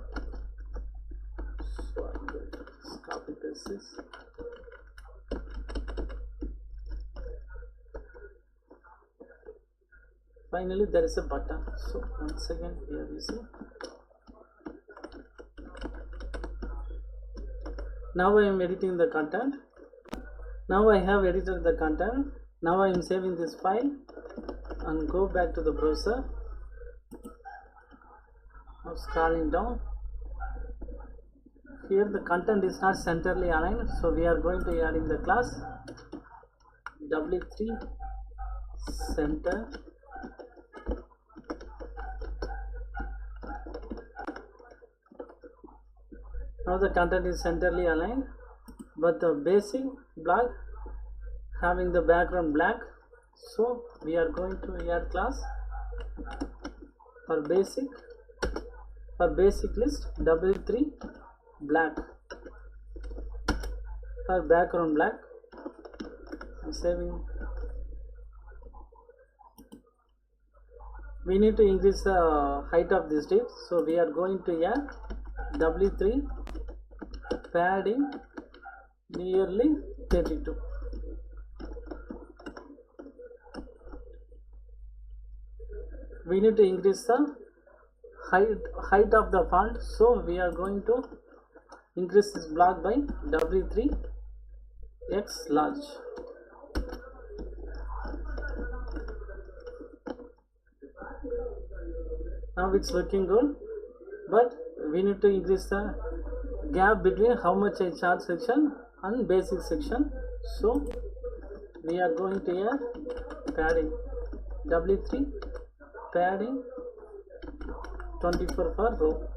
So I'm going to just copy paste this. Finally, there is a button. So once again, we are using. Now I am editing the content. Now I have edited the content. Now I am saving this file and go back to the browser. Now scrolling down. Here the content is not centrally aligned, so we are going to add in the class W3 center. Now the content is centrally aligned, but the basic block having the background black. So we are going to add class for basic list W3 black, for background black. I'm saving. We need to increase the height of this div, so we are going to add W3 padding nearly 32. we need to increase the height of the font, so we are going to increase this block by W3 X large. Now it's looking good, but we need to increase the gap between how much I charge section and basic section. So we are going to add padding W3 padding 24 for row.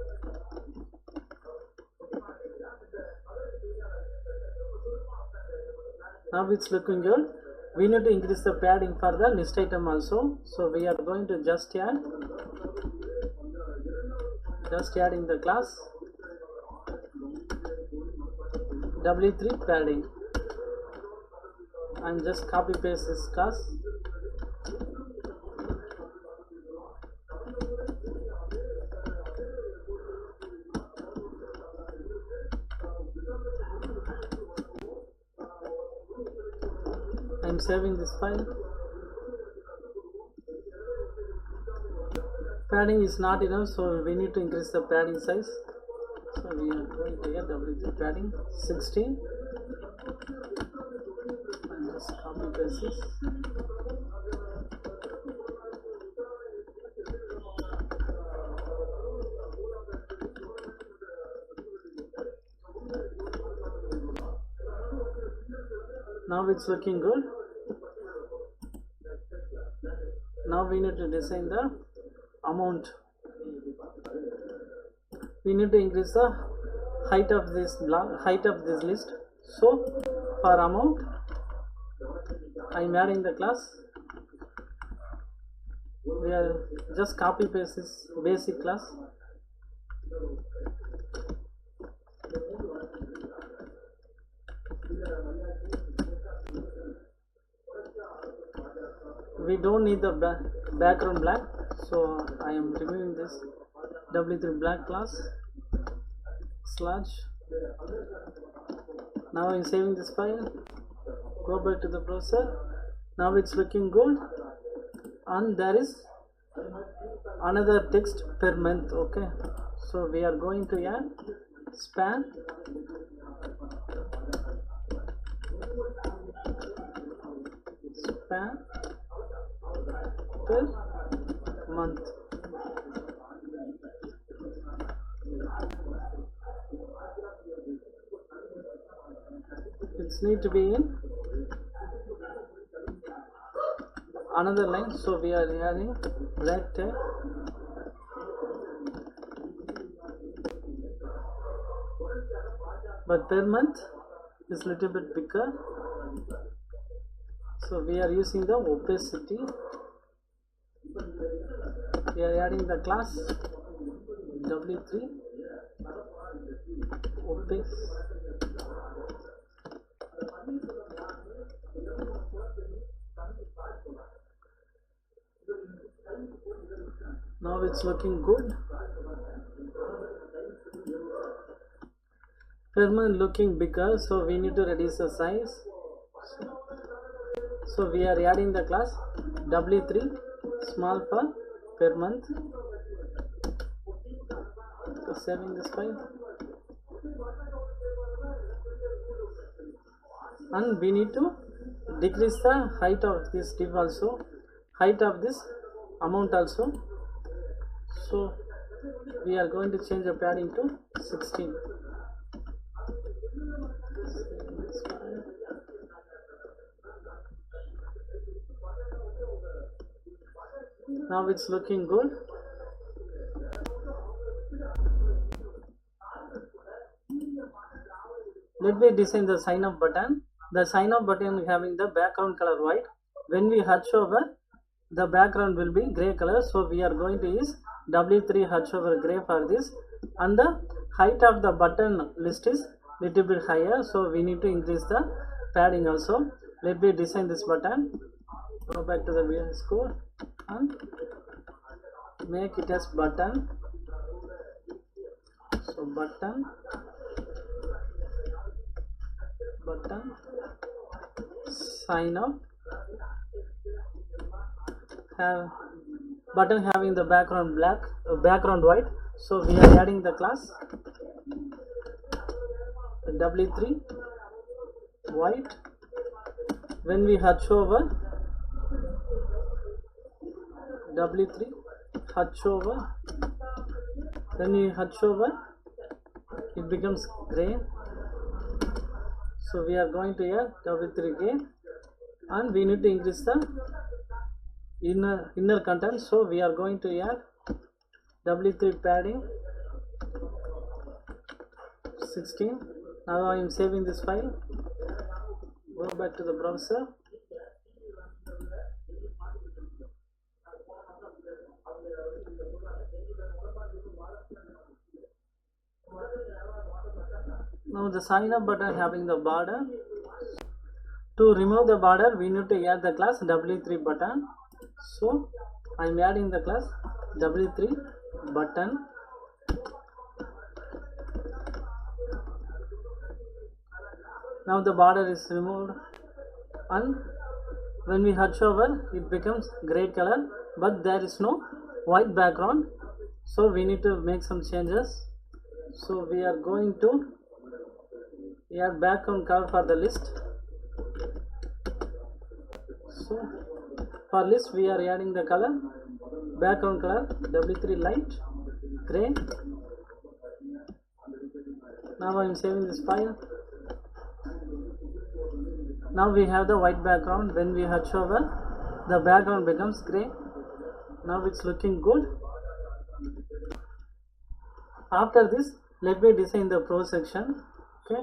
Now it's looking good. We need to increase the padding for the list item also. So we are going to just add in the class W3 padding and just copy paste this class. I'm saving this file. Padding is not enough, so we need to increase the padding size. So we are going to get W3 padding 16 and just copy paste this. Now it's looking good. Now we need to design the amount. We need to increase the height of this list. So for amount, I am adding the class. We are just copy paste this basic class. We don't need the background black, so I am removing this W3 black class slash. Now I'm saving this file. Go back to the browser. Now it's looking good, and there is another text per month. Okay, so we are going to add span per month. It's need to be in another line, so we are adding black tag. But per month is little bit bigger, so we are using the opacity. We are adding the class W3 opaque. Now it's looking good. Per month looking bigger, so we need to reduce the size. So we are adding the class W3 small for per month. So saving this file, and we need to decrease the height of this div also, height of this amount also. So we are going to change the padding to 16. Now it's looking good. Let me design the sign up button. The sign up button having the background color white. When we hover over, the background will be gray color. So we are going to use W3 hover over gray for this. And the height of the button list is little bit higher, so we need to increase the padding also. Let me design this button. Go back to the VS Code and make it as button. So button sign up, have button having the background black, background white. So we are adding the class w3 white. When we hatch over w3 hatch over, when we hatch over it becomes gray. So we are going to add w3 gray, and we need to increase the inner content. So we are going to add w3 padding 16. Now I am saving this file. Go back to the browser. Now the sign up button having the border. To remove the border, we need to add the class w3 button. So I am adding the class w3 button. Now the border is removed, and when we hatch over it becomes gray color, but there is no white background. So we need to make some changes. So we are going to add background color for the list. So for list we are adding the color, background color w3 light gray. Now I am saving this file. Now we have the white background. When we hatch over, the background becomes gray. Now it's looking good. After this, let me design the pro section. Okay,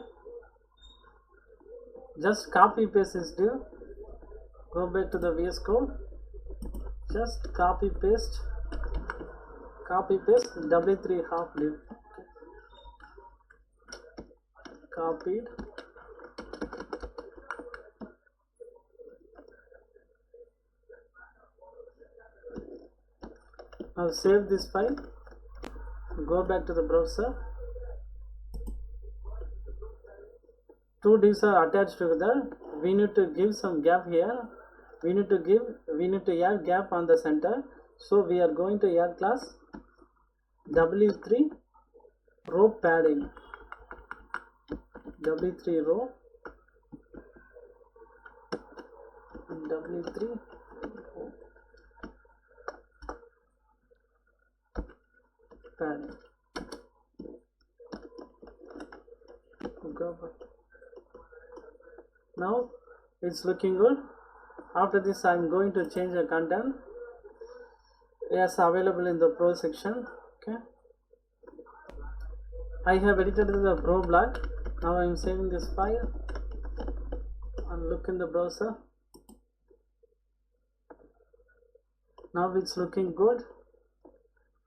just copy paste this div. Go back to the VS Code. Just copy paste w3 half div. Copied. Now save this file. Go back to the browser. Two divs are attached together. We need to give some gap here. We need to add gap on the center. So we are going to add class w3 row padding. w3 row w3 padding. Now it's looking good. After this I am going to change the content as available in the pro section. Okay, I have edited the pro block. Now I am saving this file and look in the browser. Now it's looking good.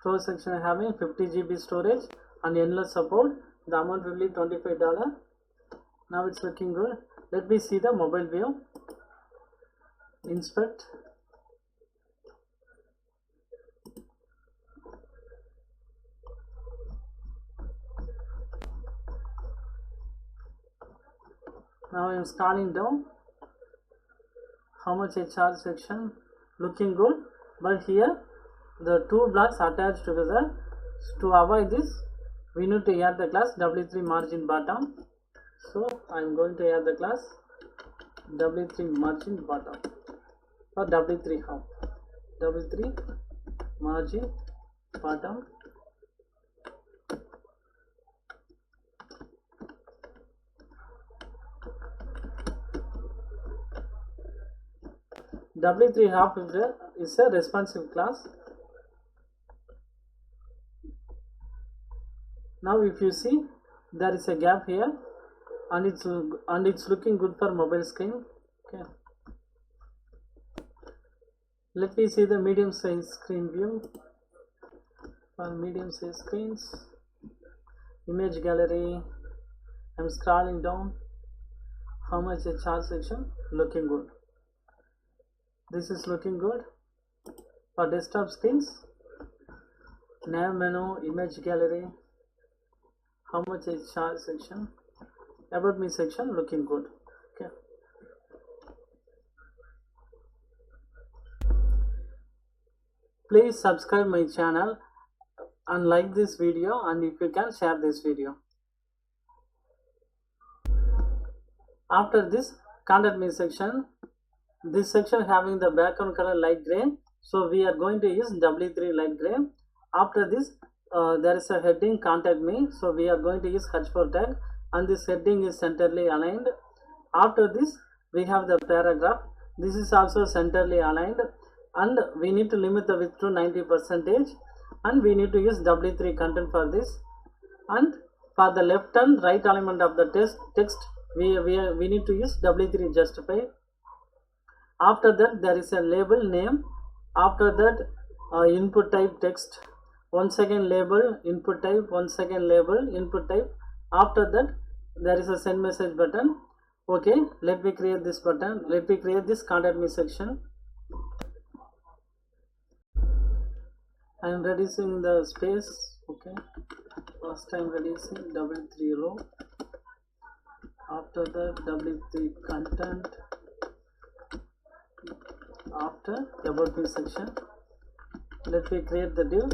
Pro section having 50 GB storage and endless support. The amount will be $25. Now it's looking good. Let me see the mobile view. Inspect. Now I am scrolling down. How much I charge section, looking good, but here the two blocks attached together. To avoid this, we need to add the class w3 margin bottom. So I am going to add the class w3 margin bottom for w3 half. w3 margin bottom. w3 half is a responsive class. Now if you see, there is a gap here, and it's looking good for mobile screen. Okay, let me see the medium size screen view. For medium size screens, image gallery, I'm scrolling down. How much a charge section, looking good. This is looking good. For desktop screens, nav menu, image gallery, how much is charge section, about me section, looking good. Okay, Please subscribe my channel and like this video, and if you can, share this video. After this, contact me section. This section having the background color light gray, so we are going to use W3 light gray. After this, there is a heading contact me, so we are going to use H4 tag, and this heading is centrally aligned. After this, we have the paragraph. This is also centrally aligned, and we need to limit the width to 90%, and we need to use W3 content for this. And for the left and right element of the text, we need to use W3 justify. After that, there is a label name. After that, input type text, once again label, input type, once again label, input type. After that, there is a send message button. Okay, let me create this button. Let me create this contact me section. I am reducing the space. Okay, first I am reducing W3 row. After that, W3 content. After about me section, let me create the div.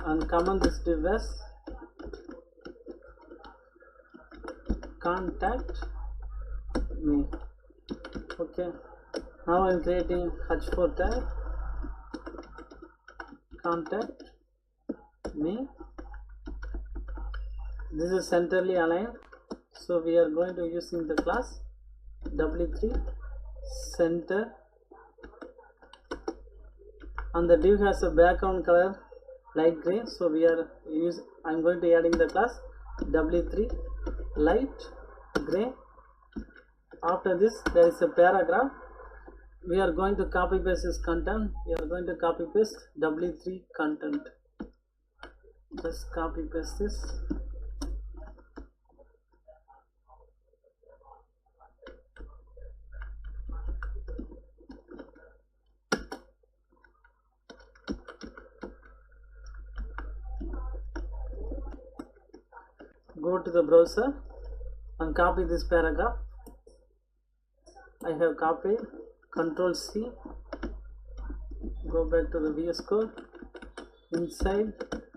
And comment this div as contact me. Okay, now I am creating H4 tag, contact me. This is centrally aligned, so we are going to using the class W3 center, and the div has a background color light gray, so I'm going to adding the class W3 light gray. After this, there is a paragraph. We are going to copy paste this content. We are going to copy paste W3 content. Just copy paste this. Go to the browser and copy this paragraph. I have copied. Control C. Go back to the VS Code. Inside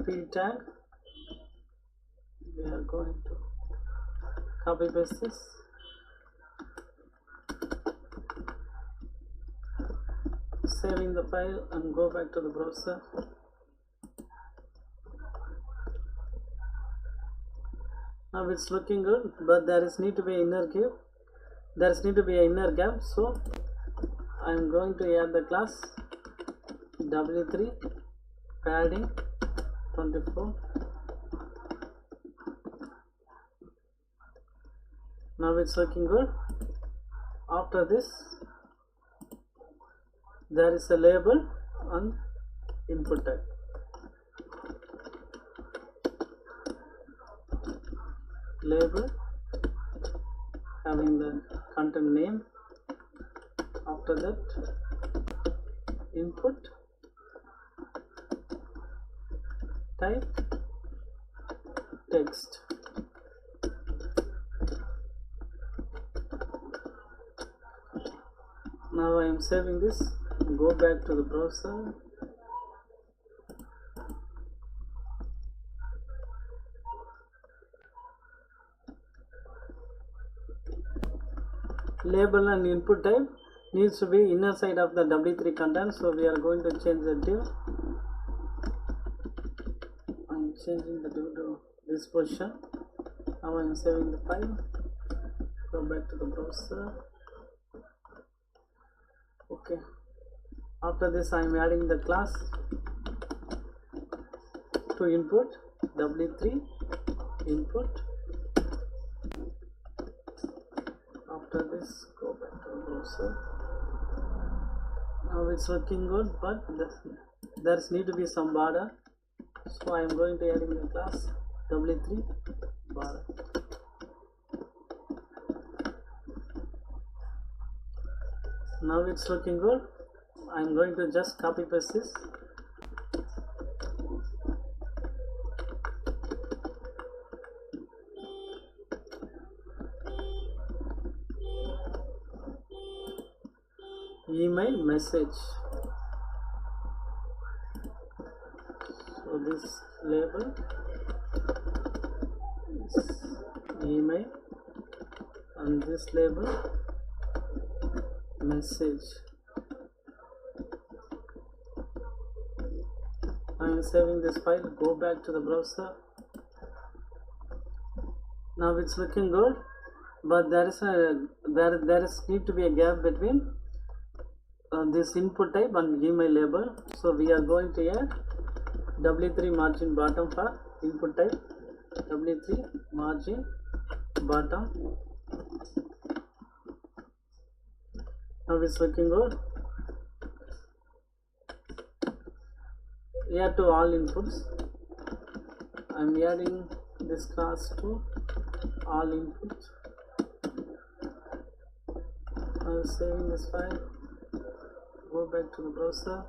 field tag, we are going to copy paste this. Saving the file and go back to the browser. Now it's looking good, but there is need to be inner gap. There is need to be an inner gap, so I am going to add the class W3 padding 24. Now it's looking good. After this, there is a label and input type. Label having the content name. After that, input type text. Now I am saving this. Go back to the browser. Label and input type needs to be inner side of the W3 content, so we are going to change the div. I am changing the div to this position. Now I am saving the file. Go back to the browser. Okay. After this, I am adding the class to input W3 input. After this, go back to the browser. Now it's looking good, but there's need to be some border, so I am going to adding the class W3 border. Now it's looking good. I'm going to just copy paste this. email message. So this label is email and this label message. I am saving this file. Go back to the browser. Now it's looking good, but there is need to be a gap between this input type and email label. So we are going to add W3 margin bottom for input type. W3 margin bottom. Now it's looking good. Add to all inputs. I'm adding this class to all inputs. I'm saving this file. Go back to the browser.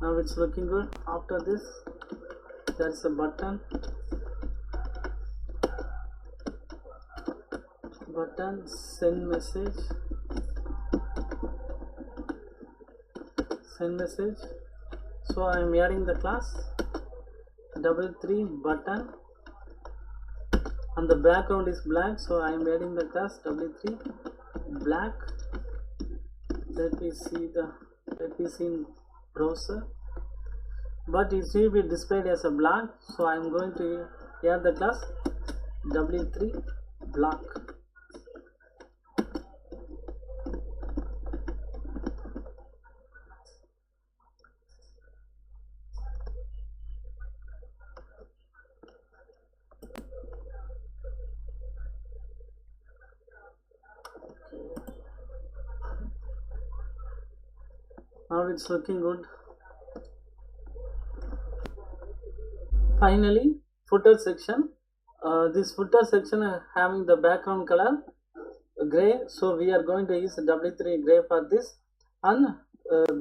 Now it's looking good. After this, there's a button. Send message. Send message. So I am adding the class W3 button and the background is black, so I am adding the class W3 black. Let me see in browser, but it should be displayed as a black, so I am going to add the class W3 black. Now it's looking good. Finally, footer section. This footer section having the background color gray, so we are going to use W3 gray for this, and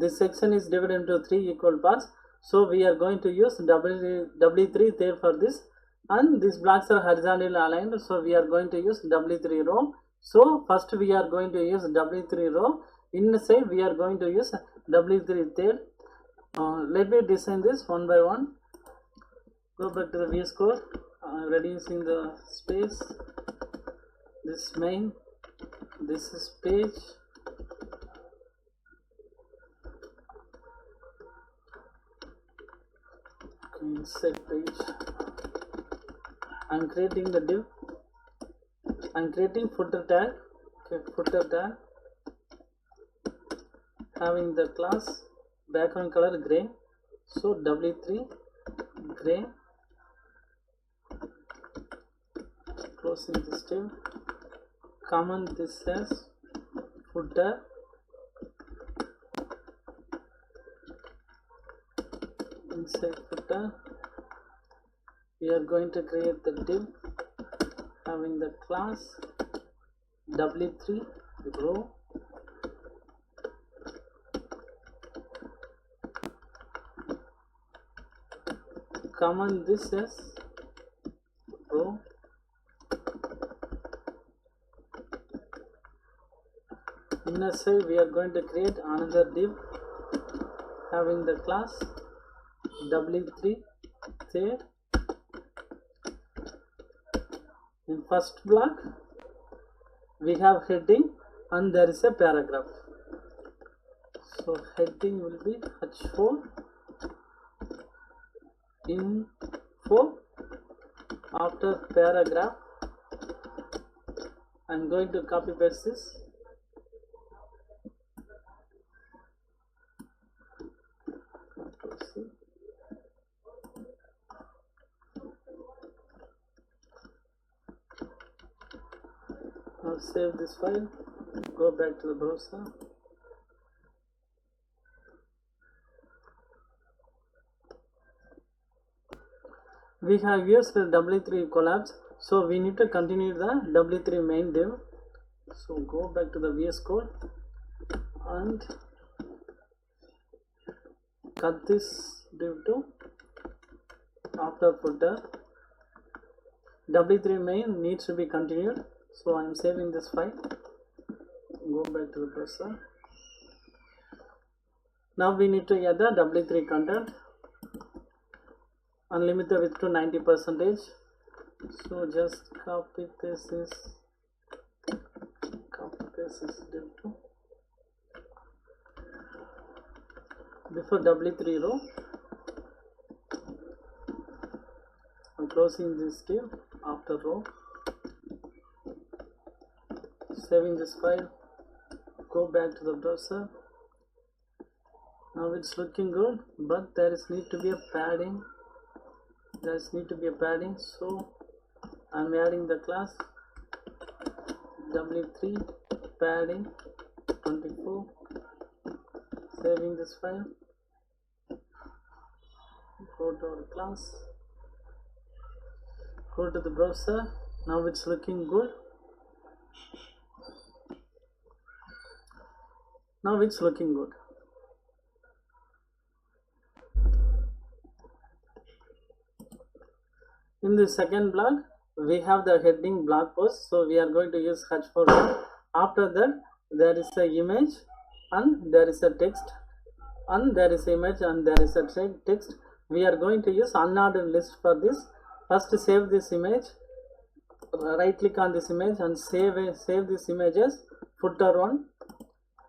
this section is divided into 3 equal parts, so we are going to use W3 there for this, and these blocks are horizontally aligned, so we are going to use W3 row. So first we are going to use W3 row. Inside we are going to use W3 third. Let me design this one by one. Go back to the VS Code, reducing the space. This main, this is page. Inside page, I'm creating the div. I'm creating footer tag. Okay, footer tag having the class background color gray, so W3 gray. Closing this div. Comment this as footer. Inside footer, we are going to create the div having the class W3 row. Comment this as row. Inner side we are going to create another div having the class W3 third. In first block we have heading and there is a paragraph, so heading will be H4 info. After paragraph I am going to copy paste this. Now save this file, go back to the browser. We have used the W3 collapse, so we need to continue the W3 main div. So go back to the VS Code and cut this div to after footer. W3 main needs to be continued, so I am saving this file. Go back to the browser. Now we need to add the W3 content and limit the width to 90%. So just copy this div 2. Before W3 row, I'm closing this div after row, saving this file, go back to the browser. Now it's looking good, but there is need to be a padding. So I'm adding the class W3 padding 24, saving this file, go to our class, go to the browser. Now it's looking good. In the second block, we have the heading blog post, so we are going to use h4. After that, there is a image and there is a text, and there is image and there is a text. We are going to use unordered list for this. First, save this image, right click on this image and save this image as footer 1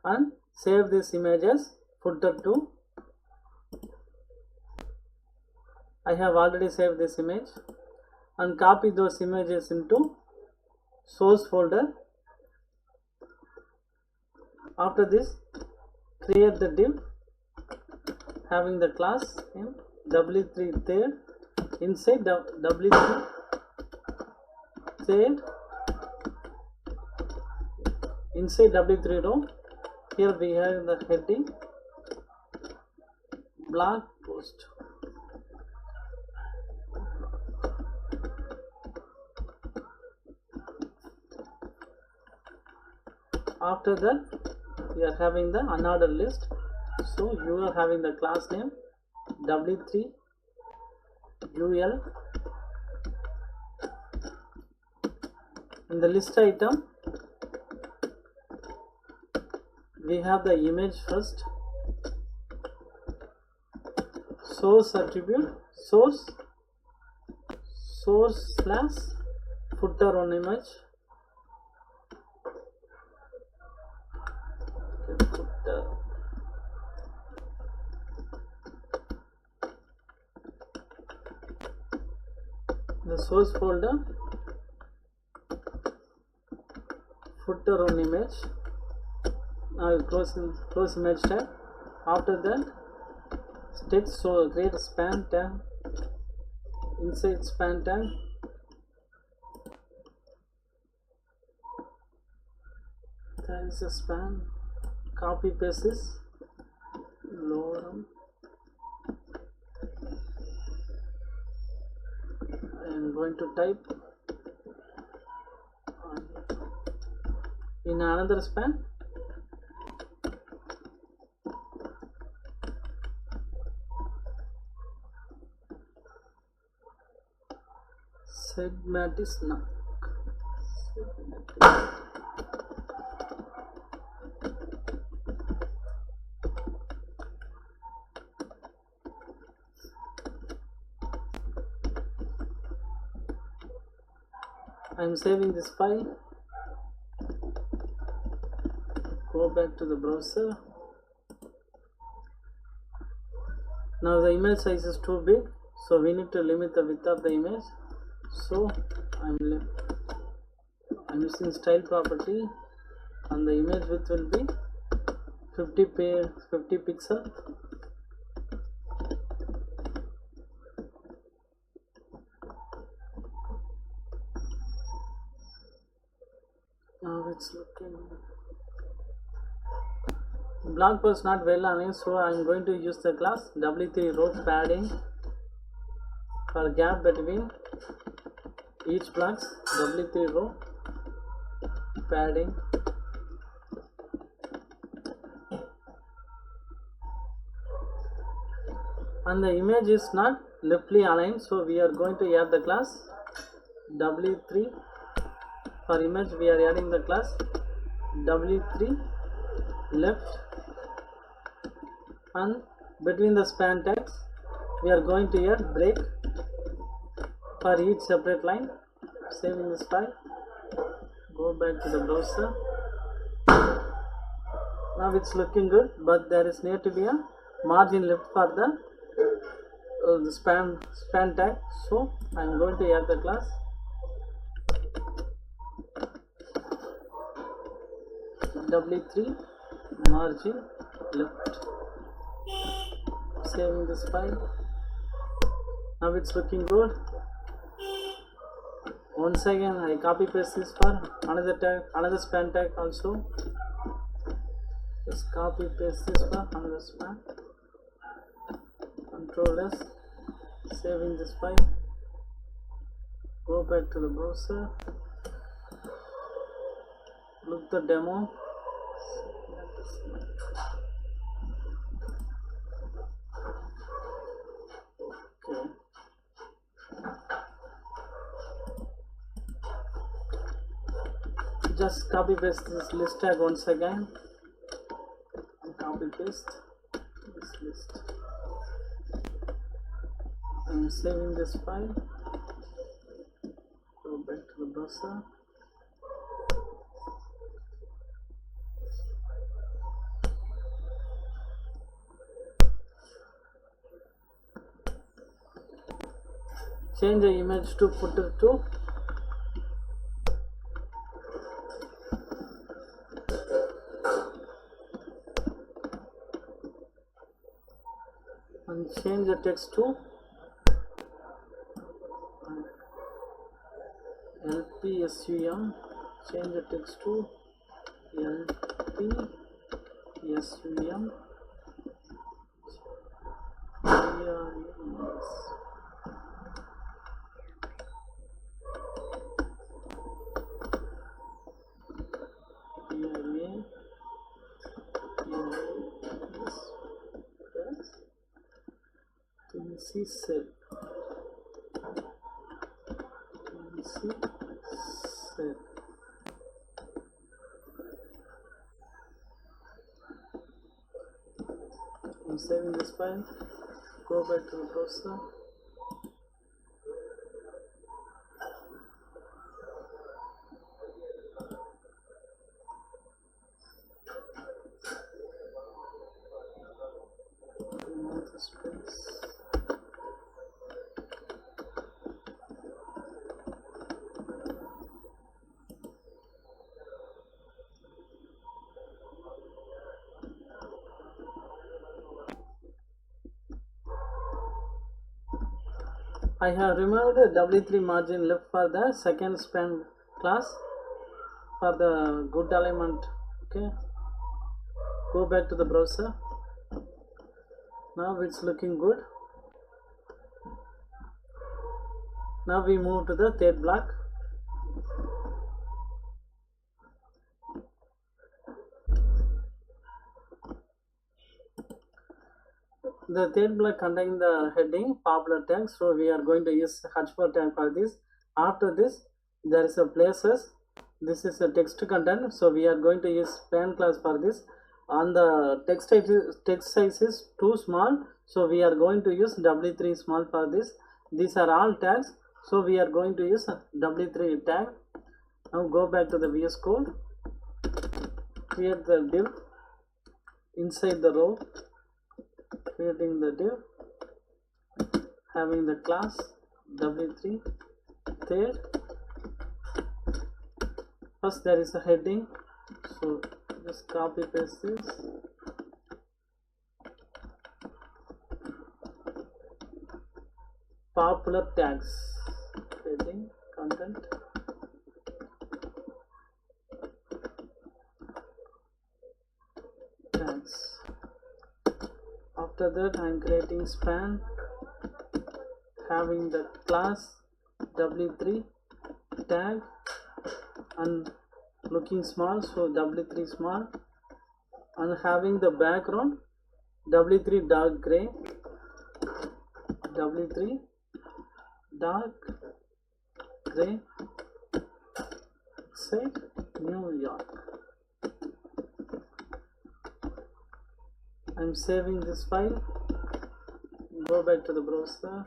and save this image as footer 2. I have already saved this image, and copy those images into source folder. After this, create the div having the class name W3 third. Inside the W3 third, inside W3 row, here we have the heading blog post. After that, we are having the unordered list, so you are having the class name W3 UL. In the list item, we have the image first, source attribute, source slash footer on image, footer. The source folder, footer on image. Now close image tag. After that, text, so create a span tag. Inside span tag, there is a span. Copy paste this, lower. I am going to type in another span. Segmatis now. I am saving this file. Go back to the browser. Now the image size is too big, so we need to limit the width of the image. So I'm using style property, and the image width will be 50 pixel. Now it's looking. Blog post not well aligned, so I'm going to use the class W3 row padding for gap between each blocks. W3 row padding. And the image is not leftly aligned, so we are going to add the class W3. For image, we are adding the class W3 left and between the span tags we are going to add break for each separate line. Saving this file, go back to the browser. Now it's looking good, but there is need to be a margin left for the span tag. So I'm going to add the class w3 margin left. Saving this file. Now it's looking good. Once again I copy paste this for another tag, another span tag also. Just copy paste this for another span. Control S. Saving this file. Go back to the browser. Look the demo. Okay. Just copy paste this list tag once again. Copy paste this list. I'm saving this file. Go back to the browser. Change the image to footer 2. And change the text to LPSUM. Change the text to LPSUM. TNC cell. I'm saving this file. Go back to the browser. Remove the space. I have removed the W3 margin left for the second span class for the good alignment. Okay, go back to the browser. Now it's looking good. Now we move to the third block. The third block contains the heading popular tag, so we are going to use h4 tag for this. After this, there is a places. This is a text content, so we are going to use span class for this. On the text size is too small, so we are going to use w3 small for this. These are all tags, so we are going to use w3 tag. Now go back to the VS Code. Create the div inside the row. Creating the div, having the class w3 third. First there is a heading, so just copy paste this. Popular tags, heading, content, tags. After that I am creating span, having the class w3 tag and looking small, so w3 small, and having the background w3 dark gray, w3 dark gray, site New York. I'm saving this file. Go back to the browser.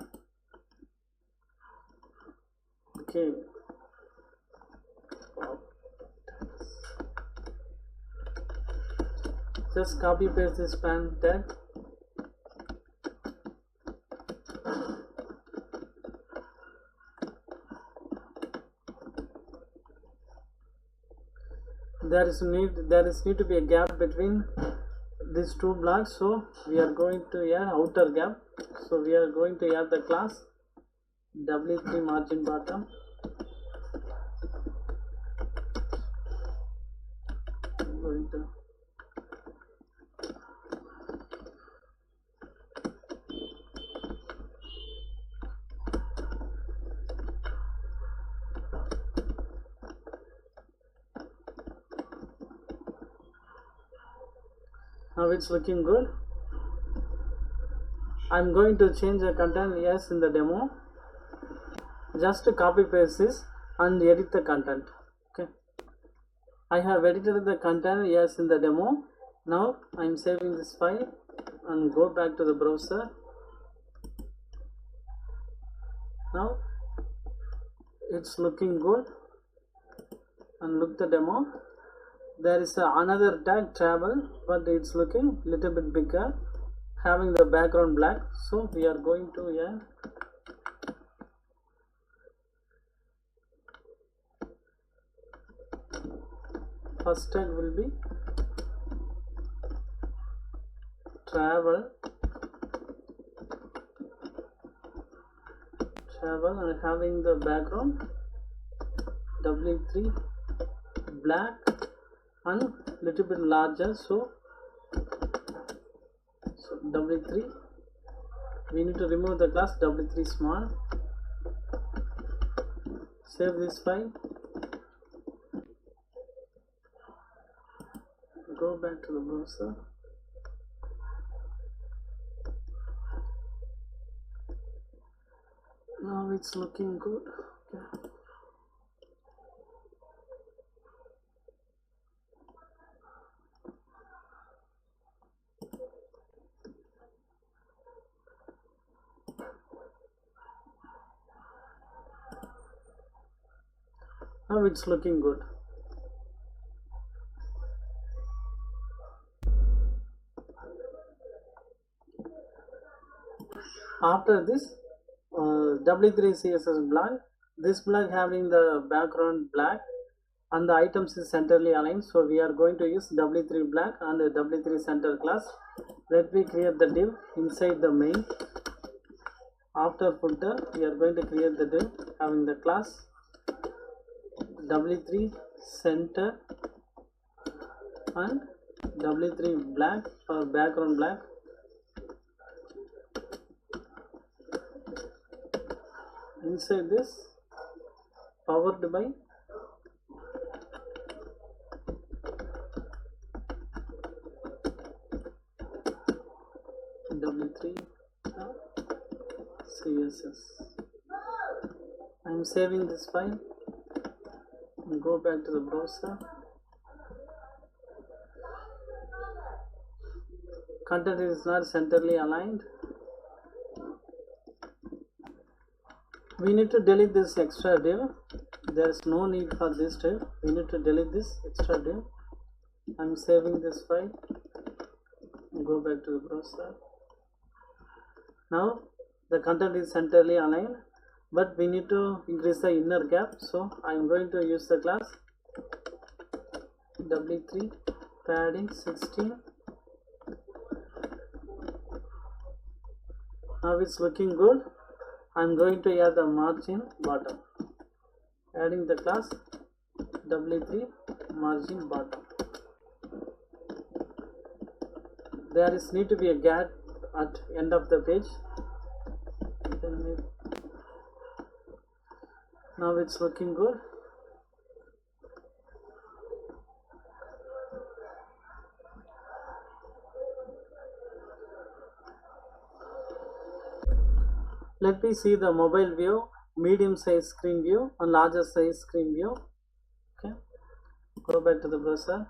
Okay. Just copy paste this span tag. There is need to be a gap between these two blocks, so we are going to add outer gap. So we are going to add the class w3 margin bottom. Now it's looking good. I'm going to change the content yes in the demo. Just to copy paste this and edit the content. Okay. I have edited the content yes in the demo. Now I'm saving this file and go back to the browser. Now it's looking good. And look the demo. There is another tag travel, but it's looking little bit bigger, having the background black. So we are going to add first tag will be travel and having the background w3 black and little bit larger, so w3 we need to remove the class w3 small. Save this file, go back to the browser. Now it's looking good. Okay. Now it's looking good. After this w3 CSS block, this block having the background black and the items is centrally aligned, so we are going to use w3 black and w3 center class. Let me create the div inside the main. After footer, we are going to create the div having the class w3 center and w3 black or background black. Inside this, powered by w3 CSS. I am saving this file and go back to the browser. Content is not centrally aligned. We need to delete this extra div. There is no need for this div. We need to delete this extra div. I am saving this file. Go back to the browser. Now the content is centrally aligned, but we need to increase the inner gap. So I am going to use the class w3 padding 16. Now it's looking good. I'm going to add the margin bottom, adding the class w3 margin bottom. There is need to be a gap at end of the page. Now it's looking good. Let me see the mobile view, medium size screen view and larger size screen view. Okay, go back to the browser.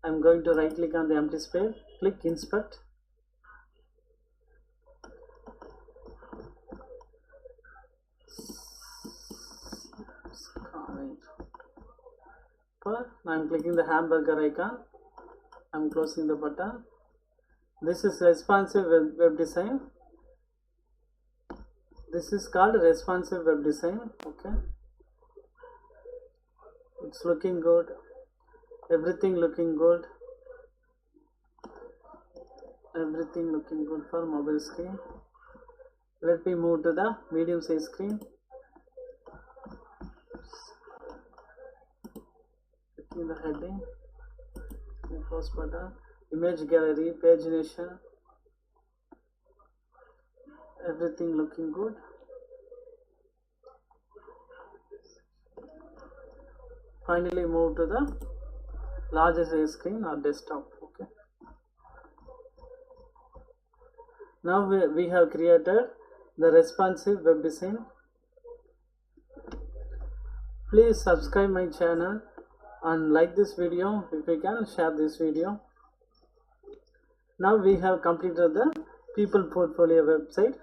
I'm going to right click on the empty space, click inspect Super. I'm clicking the hamburger icon. I'm closing the button. This is responsive web design. This is called responsive web design. Okay, it's looking good. Everything looking good. Everything looking good for mobile screen. Let me move to the medium size screen. Clicking the heading, close button, image gallery, pagination, everything looking good. Finally move to the larger size screen or desktop. Okay, now we have created the responsive web design. Please subscribe my channel and like this video. If you can, share this video. Now we have completed the people portfolio website.